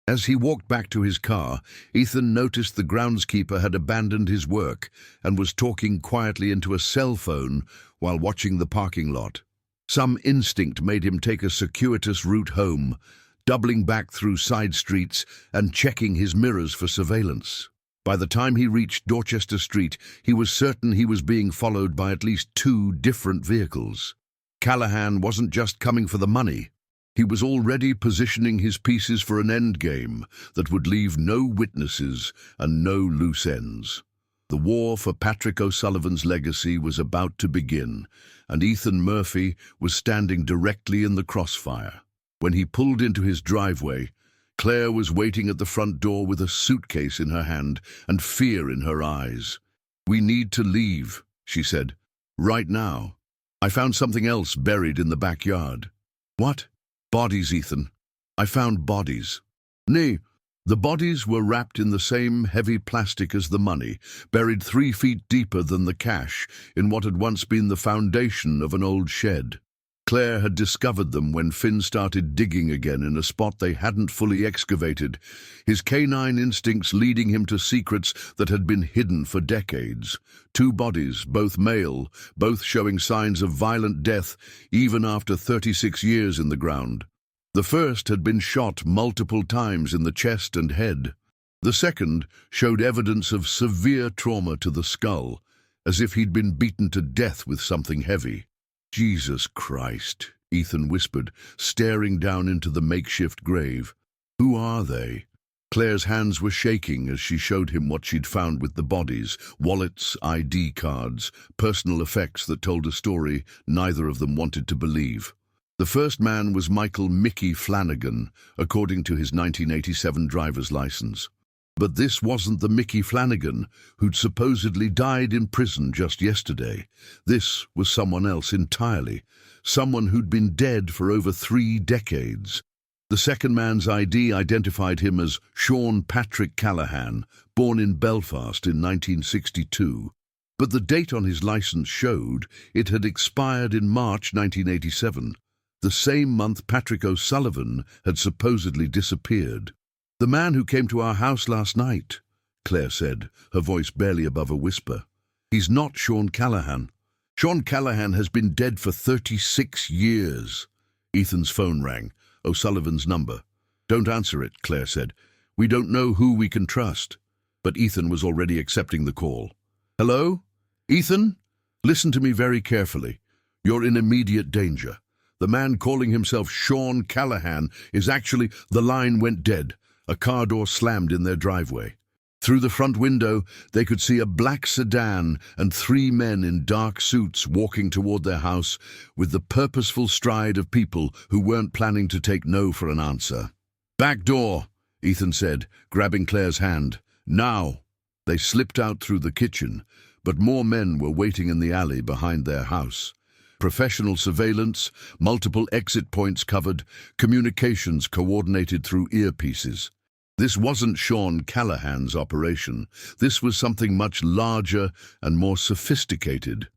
As he walked back to his car, Ethan noticed the groundskeeper had abandoned his work and was talking quietly into a cell phone while watching the parking lot. Some instinct made him take a circuitous route home, doubling back through side streets and checking his mirrors for surveillance. By the time he reached Dorchester Street, he was certain he was being followed by at least 2 different vehicles. Callahan wasn't just coming for the money. He was already positioning his pieces for an endgame that would leave no witnesses and no loose ends. The war for Patrick O'Sullivan's legacy was about to begin, and Ethan Murphy was standing directly in the crossfire. When he pulled into his driveway, Claire was waiting at the front door with a suitcase in her hand and fear in her eyes. "We need to leave," she said. "Right now. I found something else buried in the backyard." "What?" "Bodies, Ethan. I found bodies." "Nay, the bodies were wrapped in the same heavy plastic as the money, buried 3 feet deeper than the cash in what had once been the foundation of an old shed. Claire had discovered them when Finn started digging again in a spot they hadn't fully excavated, his canine instincts leading him to secrets that had been hidden for decades. 2 bodies, both male, both showing signs of violent death even after 36 years in the ground. The first had been shot multiple times in the chest and head. The second showed evidence of severe trauma to the skull, as if he'd been beaten to death with something heavy. "Jesus Christ," Ethan whispered, staring down into the makeshift grave. "Who are they?" Claire's hands were shaking as she showed him what she'd found with the bodies: wallets, ID cards, personal effects that told a story neither of them wanted to believe. The first man was Michael "Mickey" Flanagan, according to his 1987 driver's license. But this wasn't the Mickey Flanagan who'd supposedly died in prison just yesterday. This was someone else entirely, someone who'd been dead for over 3 decades. The second man's ID identified him as Sean Patrick Callahan, born in Belfast in 1962. But the date on his license showed it had expired in March 1987, the same month Patrick O'Sullivan had supposedly disappeared. "The man who came to our house last night," Claire said, her voice barely above a whisper. "He's not Sean Callahan. Sean Callahan has been dead for 36 years. Ethan's phone rang. O'Sullivan's number. "Don't answer it," Claire said. "We don't know who we can trust." But Ethan was already accepting the call. "Hello? Ethan? Listen to me very carefully. You're in immediate danger. The man calling himself Sean Callahan is actually—" The line went dead. A car door slammed in their driveway. Through the front window, they could see a black sedan and 3 men in dark suits walking toward their house with the purposeful stride of people who weren't planning to take no for an answer. "Back door," Ethan said, grabbing Claire's hand. "Now." They slipped out through the kitchen, but more men were waiting in the alley behind their house. Professional surveillance, multiple exit points covered, communications coordinated through earpieces. This wasn't Sean Callahan's operation. This was something much larger and more sophisticated.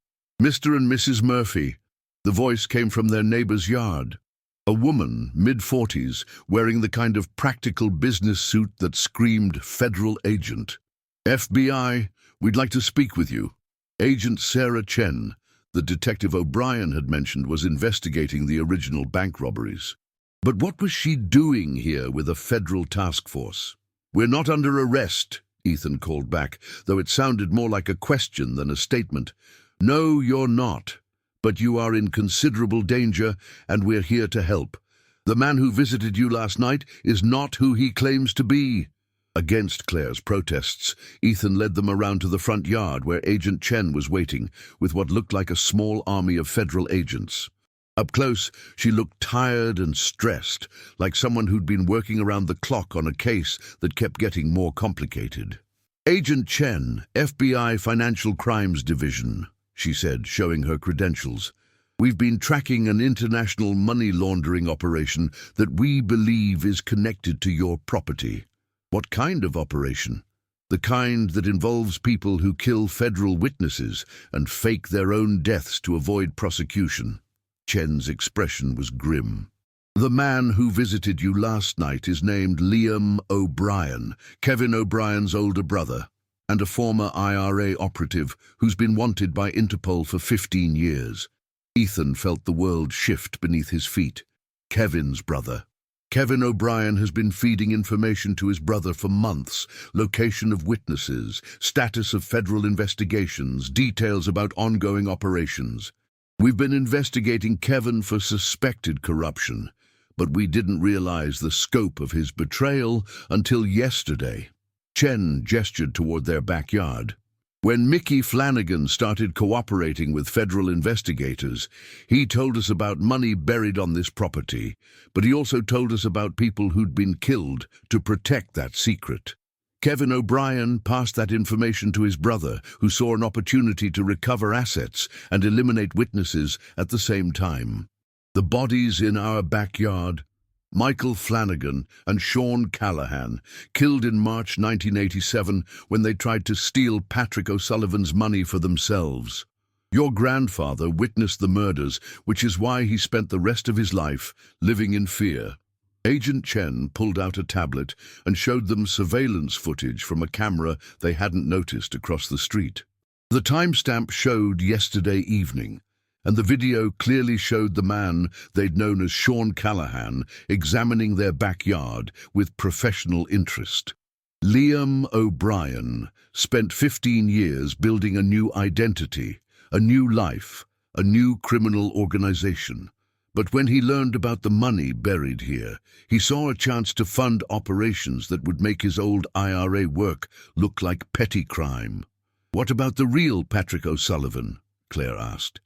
"Mr. and Mrs. Murphy." The voice came from their neighbor's yard. A woman, mid-40s, wearing the kind of practical business suit that screamed federal agent. "FBI, we'd like to speak with you." Agent Sarah Chen, the Detective O'Brien had mentioned, was investigating the original bank robberies. But what was she doing here with a federal task force? "We're not under arrest," Ethan called back, though it sounded more like a question than a statement. "No, you're not. But you are in considerable danger, and we're here to help. The man who visited you last night is not who he claims to be." Against Claire's protests, Ethan led them around to the front yard where Agent Chen was waiting, with what looked like a small army of federal agents. Up close, she looked tired and stressed, like someone who'd been working around the clock on a case that kept getting more complicated. "Agent Chen, FBI Financial Crimes Division," she said, showing her credentials. "We've been tracking an international money laundering operation that we believe is connected to your property." "What kind of operation?" "The kind that involves people who kill federal witnesses and fake their own deaths to avoid prosecution." Chen's expression was grim. "The man who visited you last night is named Liam O'Brien, Kevin O'Brien's older brother, and a former IRA operative who's been wanted by Interpol for 15 years. Ethan felt the world shift beneath his feet. Kevin's brother. Kevin O'Brien has been feeding information to his brother for months. Location of witnesses, status of federal investigations, details about ongoing operations. We've been investigating Kevin for suspected corruption, but we didn't realize the scope of his betrayal until yesterday." Chen gestured toward their backyard. "When Mickey Flanagan started cooperating with federal investigators, he told us about money buried on this property, but he also told us about people who'd been killed to protect that secret. Kevin O'Brien passed that information to his brother, who saw an opportunity to recover assets and eliminate witnesses at the same time. The bodies in our backyard, Michael Flanagan and Sean Callahan, killed in March 1987 when they tried to steal Patrick O'Sullivan's money for themselves. Your grandfather witnessed the murders, which is why he spent the rest of his life living in fear." Agent Chen pulled out a tablet and showed them surveillance footage from a camera they hadn't noticed across the street. The timestamp showed yesterday evening, and the video clearly showed the man they'd known as Sean Callahan examining their backyard with professional interest. Liam O'Brien spent 15 years building a new identity, a new life, a new criminal organization. But when he learned about the money buried here, he saw a chance to fund operations that would make his old IRA work look like petty crime. "What about the real Patrick O'Sullivan?" Claire asked.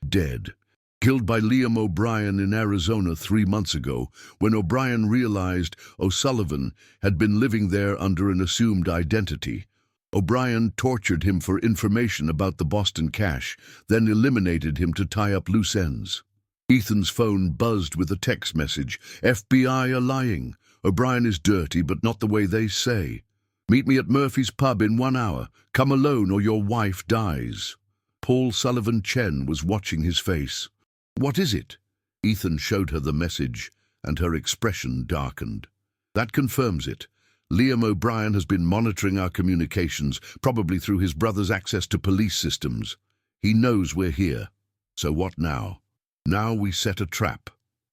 "Dead. Killed by Liam O'Brien in Arizona 3 months ago, when O'Brien realized O'Sullivan had been living there under an assumed identity. O'Brien tortured him for information about the Boston cash, then eliminated him to tie up loose ends." Ethan's phone buzzed with a text message. "FBI are lying. O'Brien is dirty, but not the way they say. Meet me at Murphy's pub in 1 hour. Come alone or your wife dies." Paul Sullivan Chen was watching his face. "What is it?" Ethan showed her the message, and her expression darkened. "That confirms it. Liam O'Brien has been monitoring our communications, probably through his brother's access to police systems. He knows we're here. So what now? Now we set a trap.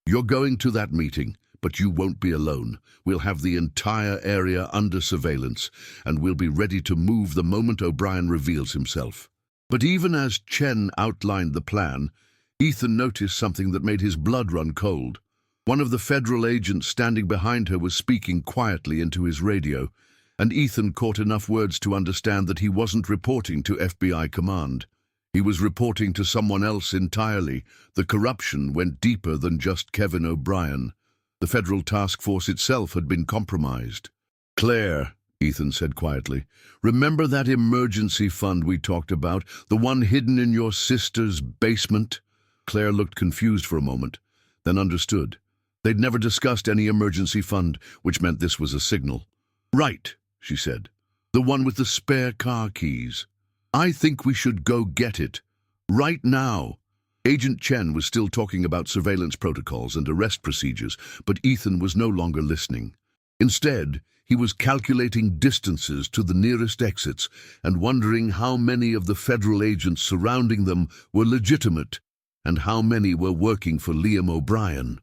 You're going to that meeting, but you won't be alone. We'll have the entire area under surveillance, and we'll be ready to move the moment O'Brien reveals himself." But even as Chen outlined the plan, Ethan noticed something that made his blood run cold. One of the federal agents standing behind her was speaking quietly into his radio, and Ethan caught enough words to understand that he wasn't reporting to FBI command. He was reporting to someone else entirely. The corruption went deeper than just Kevin O'Brien. The federal task force itself had been compromised. "Claire," Ethan said quietly, "remember that emergency fund we talked about, the one hidden in your sister's basement?" Claire looked confused for a moment, then understood. They'd never discussed any emergency fund, which meant this was a signal. "Right," she said. "The one with the spare car keys. I think we should go get it. Right now." Agent Chen was still talking about surveillance protocols and arrest procedures, but Ethan was no longer listening. Instead, he was calculating distances to the nearest exits and wondering how many of the federal agents surrounding them were legitimate and how many were working for Liam O'Brien.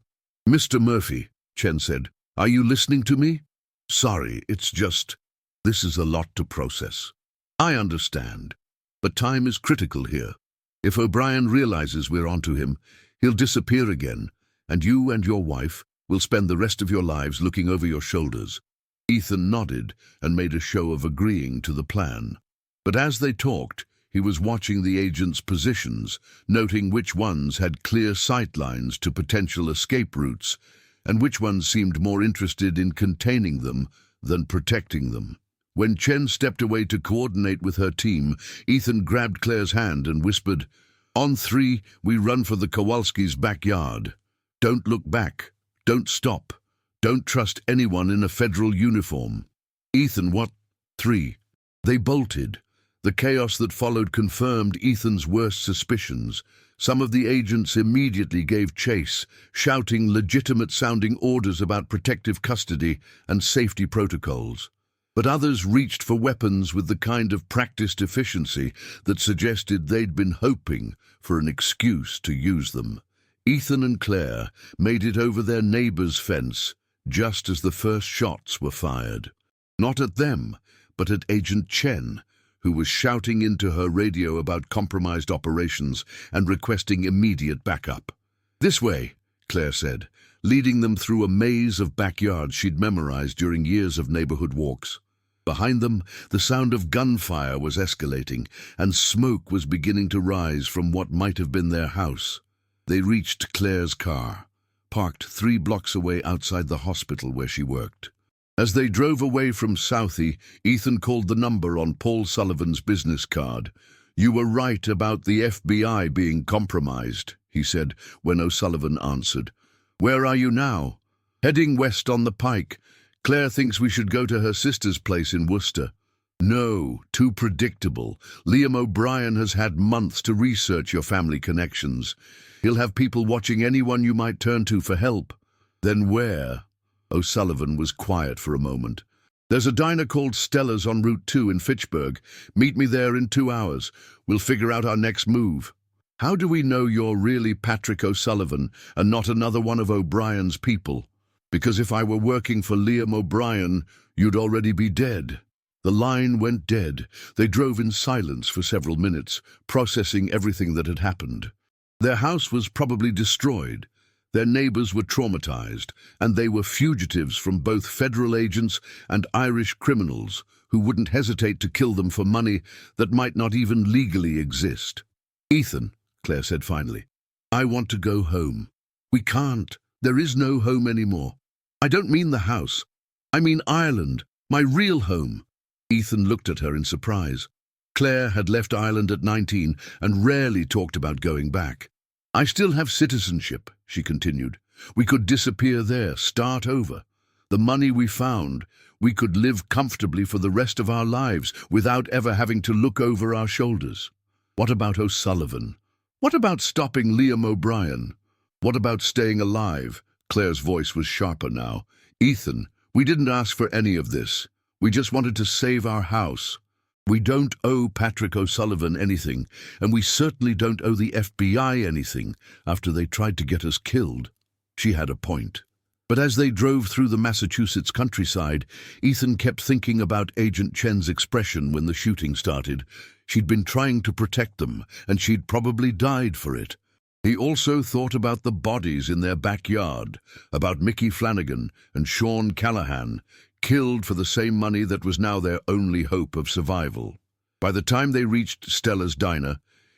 "Mr. Murphy," Chen said, "are you listening to me? Sorry, it's just, this is a lot to process. I understand. But time is critical here. If O'Brien realizes we're onto him, he'll disappear again, and you and your wife will spend the rest of your lives looking over your shoulders." Ethan nodded and made a show of agreeing to the plan. But as they talked, he was watching the agents' positions, noting which ones had clear sight lines to potential escape routes, and which ones seemed more interested in containing them than protecting them. When Chen stepped away to coordinate with her team, Ethan grabbed Claire's hand and whispered, "On three, we run for the Kowalskis' backyard. Don't look back. Don't stop. Don't trust anyone in a federal uniform." "Ethan, what?" "Three." They bolted. The chaos that followed confirmed Ethan's worst suspicions. Some of the agents immediately gave chase, shouting legitimate-sounding orders about protective custody and safety protocols. But others reached for weapons with the kind of practiced efficiency that suggested they'd been hoping for an excuse to use them. Ethan and Claire made it over their neighbor's fence just as the first shots were fired. Not at them, but at Agent Chen, who was shouting into her radio about compromised operations and requesting immediate backup. "This way," Claire said, leading them through a maze of backyards she'd memorized during years of neighborhood walks. Behind them, the sound of gunfire was escalating, and smoke was beginning to rise from what might have been their house. They reached Claire's car, parked 3 blocks away outside the hospital where she worked. As they drove away from Southie, Ethan called the number on Paul Sullivan's business card. "You were right about the FBI being compromised," he said when O'Sullivan answered. "Where are you now?" "Heading west on the Pike. Claire thinks we should go to her sister's place in Worcester." "No, too predictable. Liam O'Brien has had months to research your family connections. He'll have people watching anyone you might turn to for help." "Then where?" O'Sullivan was quiet for a moment. "There's a diner called Stella's on Route 2 in Fitchburg. Meet me there in 2 hours. We'll figure out our next move." "How do we know you're really Patrick O'Sullivan and not another one of O'Brien's people?" "Because if I were working for Liam O'Brien, you'd already be dead." The line went dead. They drove in silence for several minutes, processing everything that had happened. Their house was probably destroyed. Their neighbors were traumatized, and they were fugitives from both federal agents and Irish criminals who wouldn't hesitate to kill them for money that might not even legally exist. "Ethan," Claire said finally, "I want to go home." "We can't. There is no home anymore." "I don't mean the house. I mean Ireland, my real home." Ethan looked at her in surprise. Claire had left Ireland at 19 and rarely talked about going back. "I still have citizenship," she continued. "We could disappear there, start over. The money we found, we could live comfortably for the rest of our lives without ever having to look over our shoulders." "What about O'Sullivan? What about stopping Liam O'Brien? What about staying alive?" Claire's voice was sharper now. "Ethan, we didn't ask for any of this. We just wanted to save our house. We don't owe Patrick O'Sullivan anything, and we certainly don't owe the FBI anything after they tried to get us killed." She had a point. But as they drove through the Massachusetts countryside, Ethan kept thinking about Agent Chen's expression when the shooting started. She'd been trying to protect them, and she'd probably died for it. He also thought about the bodies in their backyard, about Mickey Flanagan and Sean Callahan, killed for the same money that was now their only hope of survival. By the time they reached Stella's diner,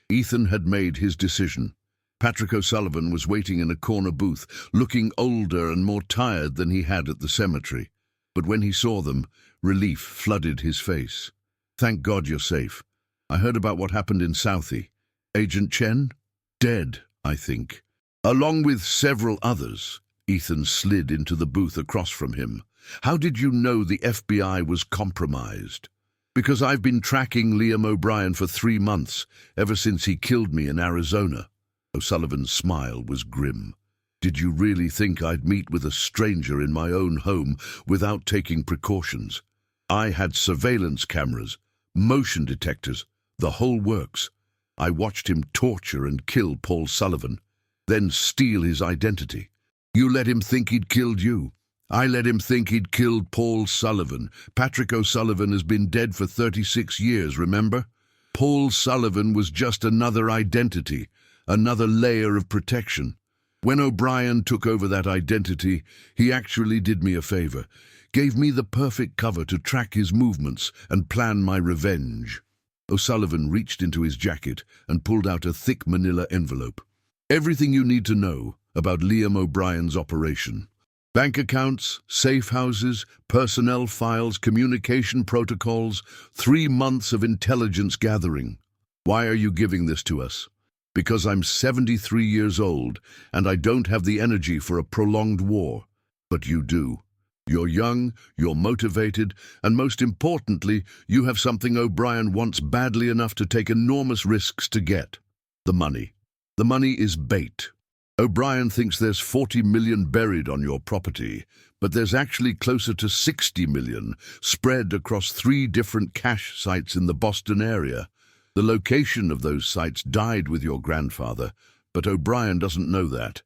Ethan had made his decision. Patrick O'Sullivan was waiting in a corner booth, looking older and more tired than he had at the cemetery. But when he saw them, relief flooded his face. "Thank God you're safe. I heard about what happened in Southie. Agent Chen? Dead, I think." "Along with several others." Ethan slid into the booth across from him. "How did you know the FBI was compromised?" "Because I've been tracking Liam O'Brien for 3 months, ever since he killed me in Arizona." O'Sullivan's smile was grim. "Did you really think I'd meet with a stranger in my own home without taking precautions? I had surveillance cameras, motion detectors, the whole works. I watched him torture and kill Paul Sullivan, then steal his identity. You let him think he'd killed you. I let him think he'd killed Paul Sullivan. Patrick O'Sullivan has been dead for 36 years, remember? Paul Sullivan was just another identity, another layer of protection. When O'Brien took over that identity, he actually did me a favor, gave me the perfect cover to track his movements and plan my revenge." O'Sullivan reached into his jacket and pulled out a thick manila envelope. "Everything you need to know about Liam O'Brien's operation. Bank accounts, safe houses, personnel files, communication protocols, 3 months of intelligence gathering. Why are you giving this to us? Because I'm 73 years old and I don't have the energy for a prolonged war. But you do. You're young, you're motivated, and most importantly, you have something O'Brien wants badly enough to take enormous risks to get. The money. The money is bait. O'Brien thinks there's 40 million buried on your property, but there's actually closer to 60 million spread across 3 different cache sites in the Boston area. The location of those sites died with your grandfather, but O'Brien doesn't know that.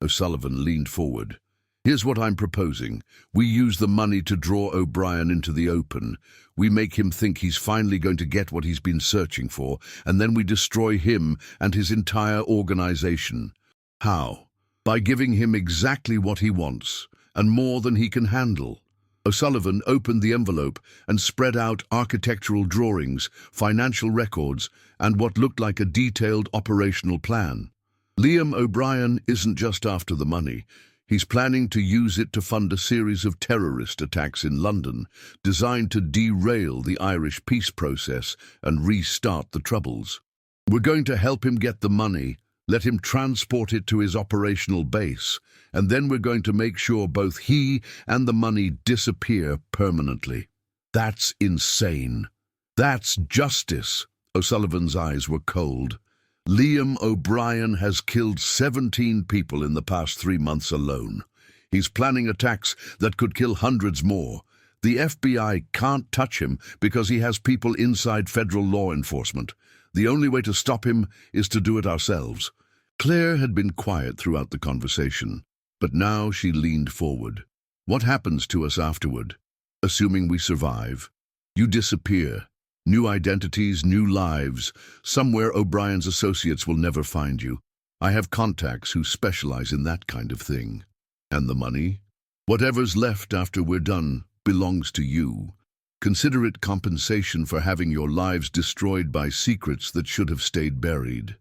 O'Sullivan leaned forward. Here's what I'm proposing. We use the money to draw O'Brien into the open. We make him think he's finally going to get what he's been searching for, and then we destroy him and his entire organization. How? By giving him exactly what he wants, and more than he can handle. O'Sullivan opened the envelope and spread out architectural drawings, financial records, and what looked like a detailed operational plan. Liam O'Brien isn't just after the money. He's planning to use it to fund a series of terrorist attacks in London, designed to derail the Irish peace process and restart the Troubles. We're going to help him get the money, let him transport it to his operational base, and then we're going to make sure both he and the money disappear permanently. That's insane. That's justice. O'Sullivan's eyes were cold. Liam O'Brien has killed 17 people in the past 3 months alone. He's planning attacks that could kill hundreds more. The FBI can't touch him because he has people inside federal law enforcement. The only way to stop him is to do it ourselves. Claire had been quiet throughout the conversation, but now she leaned forward. What happens to us afterward? Assuming we survive? You disappear. New identities, new lives. Somewhere O'Brien's associates will never find you. I have contacts who specialize in that kind of thing. And the money? Whatever's left after we're done belongs to you. Consider it compensation for having your lives destroyed by secrets that should have stayed buried.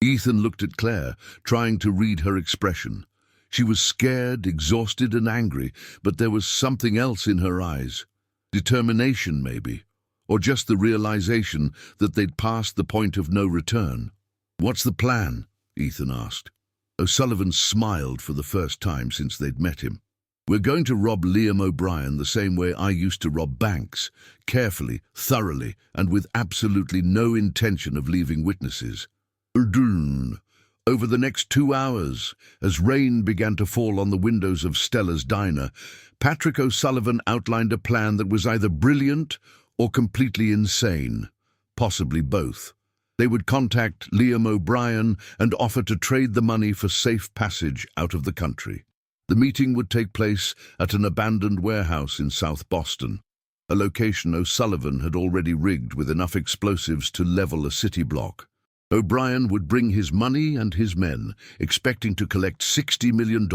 Ethan looked at Claire, trying to read her expression. She was scared, exhausted, and angry, but there was something else in her eyes. Determination, maybe. Or just the realization that they'd passed the point of no return. "What's the plan?" Ethan asked. O'Sullivan smiled for the first time since they'd met him. "We're going to rob Liam O'Brien the same way I used to rob banks, carefully, thoroughly, and with absolutely no intention of leaving witnesses. Over the next 2 hours, as rain began to fall on the windows of Stella's diner, Patrick O'Sullivan outlined a plan that was either brilliant or completely insane, possibly both. They would contact Liam O'Brien and offer to trade the money for safe passage out of the country. The meeting would take place at an abandoned warehouse in South Boston, a location O'Sullivan had already rigged with enough explosives to level a city block. O'Brien would bring his money and his men, expecting to collect $60 million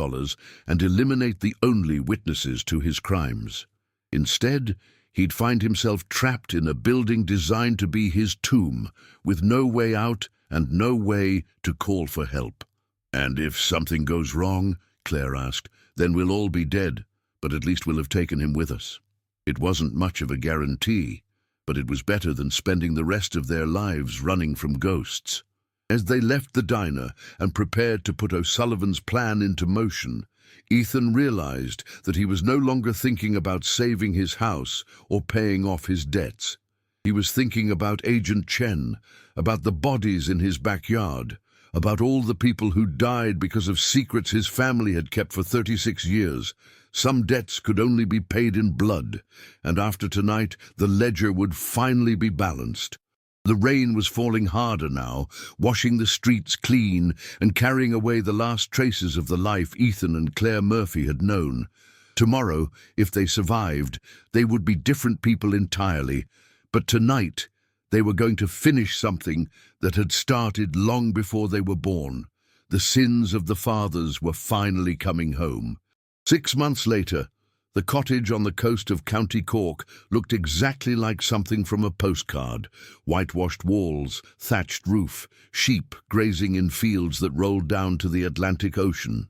and eliminate the only witnesses to his crimes. Instead, he'd find himself trapped in a building designed to be his tomb, with no way out and no way to call for help. "And if something goes wrong," Claire asked, "then we'll all be dead, but at least we'll have taken him with us." It wasn't much of a guarantee, but it was better than spending the rest of their lives running from ghosts. As they left the diner and prepared to put O'Sullivan's plan into motion, Ethan realized that he was no longer thinking about saving his house or paying off his debts. He was thinking about Agent Chen, about the bodies in his backyard, about all the people who died because of secrets his family had kept for 36 years. Some debts could only be paid in blood, and after tonight the ledger would finally be balanced. The rain was falling harder now, washing the streets clean and carrying away the last traces of the life Ethan and Claire Murphy had known. Tomorrow, if they survived, they would be different people entirely, but tonight they were going to finish something that had started long before they were born. The sins of the fathers were finally coming home. 6 months later, the cottage on the coast of County Cork looked exactly like something from a postcard. Whitewashed walls, thatched roof, sheep grazing in fields that rolled down to the Atlantic Ocean.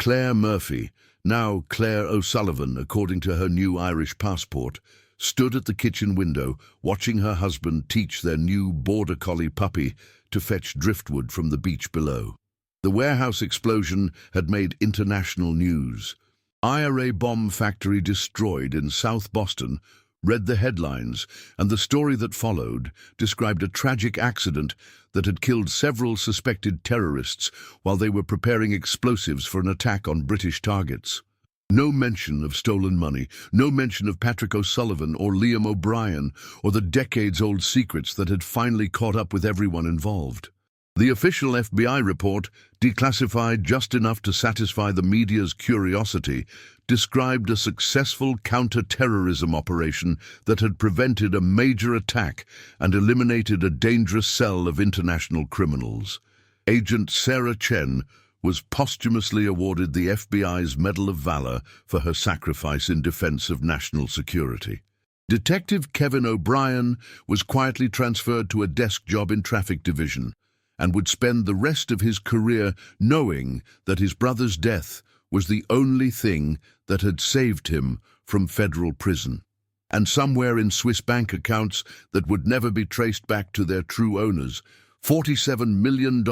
Claire Murphy, now Claire O'Sullivan according to her new Irish passport, stood at the kitchen window watching her husband teach their new border collie puppy to fetch driftwood from the beach below. The warehouse explosion had made international news. IRA bomb factory destroyed in South Boston read the headlines, and the story that followed described a tragic accident that had killed several suspected terrorists while they were preparing explosives for an attack on British targets. No mention of stolen money, no mention of Patrick O'Sullivan or Liam O'Brien, or the decades-old secrets that had finally caught up with everyone involved. The official FBI report, declassified just enough to satisfy the media's curiosity, described a successful counter-terrorism operation that had prevented a major attack and eliminated a dangerous cell of international criminals. Agent Sarah Chen was posthumously awarded the FBI's Medal of Valor for her sacrifice in defense of national security. Detective Kevin O'Brien was quietly transferred to a desk job in Traffic Division and would spend the rest of his career knowing that his brother's death was the only thing that had saved him from federal prison. And somewhere in Swiss bank accounts that would never be traced back to their true owners, $47 million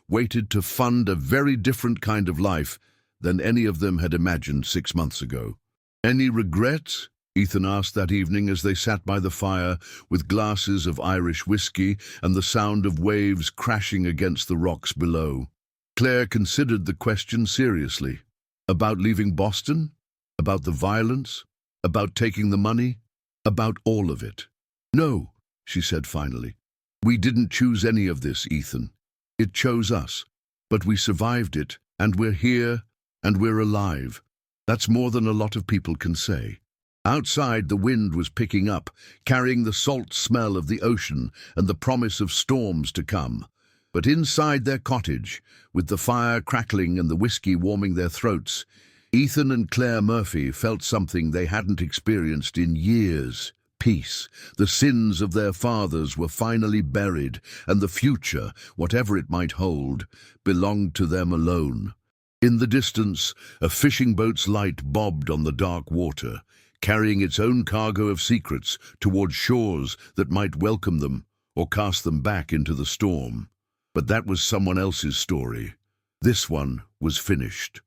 waited to fund a very different kind of life than any of them had imagined 6 months ago. "Any regrets?" Ethan asked that evening as they sat by the fire with glasses of Irish whiskey and the sound of waves crashing against the rocks below. Claire considered the question seriously. About leaving Boston? About the violence? About taking the money? About all of it. "No," she said finally. "We didn't choose any of this, Ethan. It chose us. But we survived it, and we're here, and we're alive. That's more than a lot of people can say." Outside, the wind was picking up, carrying the salt smell of the ocean and the promise of storms to come. But inside their cottage, with the fire crackling and the whiskey warming their throats, Ethan and Claire Murphy felt something they hadn't experienced in years. Peace. The sins of their fathers were finally buried, and the future, whatever it might hold, belonged to them alone. In the distance, a fishing boat's light bobbed on the dark water, carrying its own cargo of secrets towards shores that might welcome them or cast them back into the storm. But that was someone else's story. This one was finished.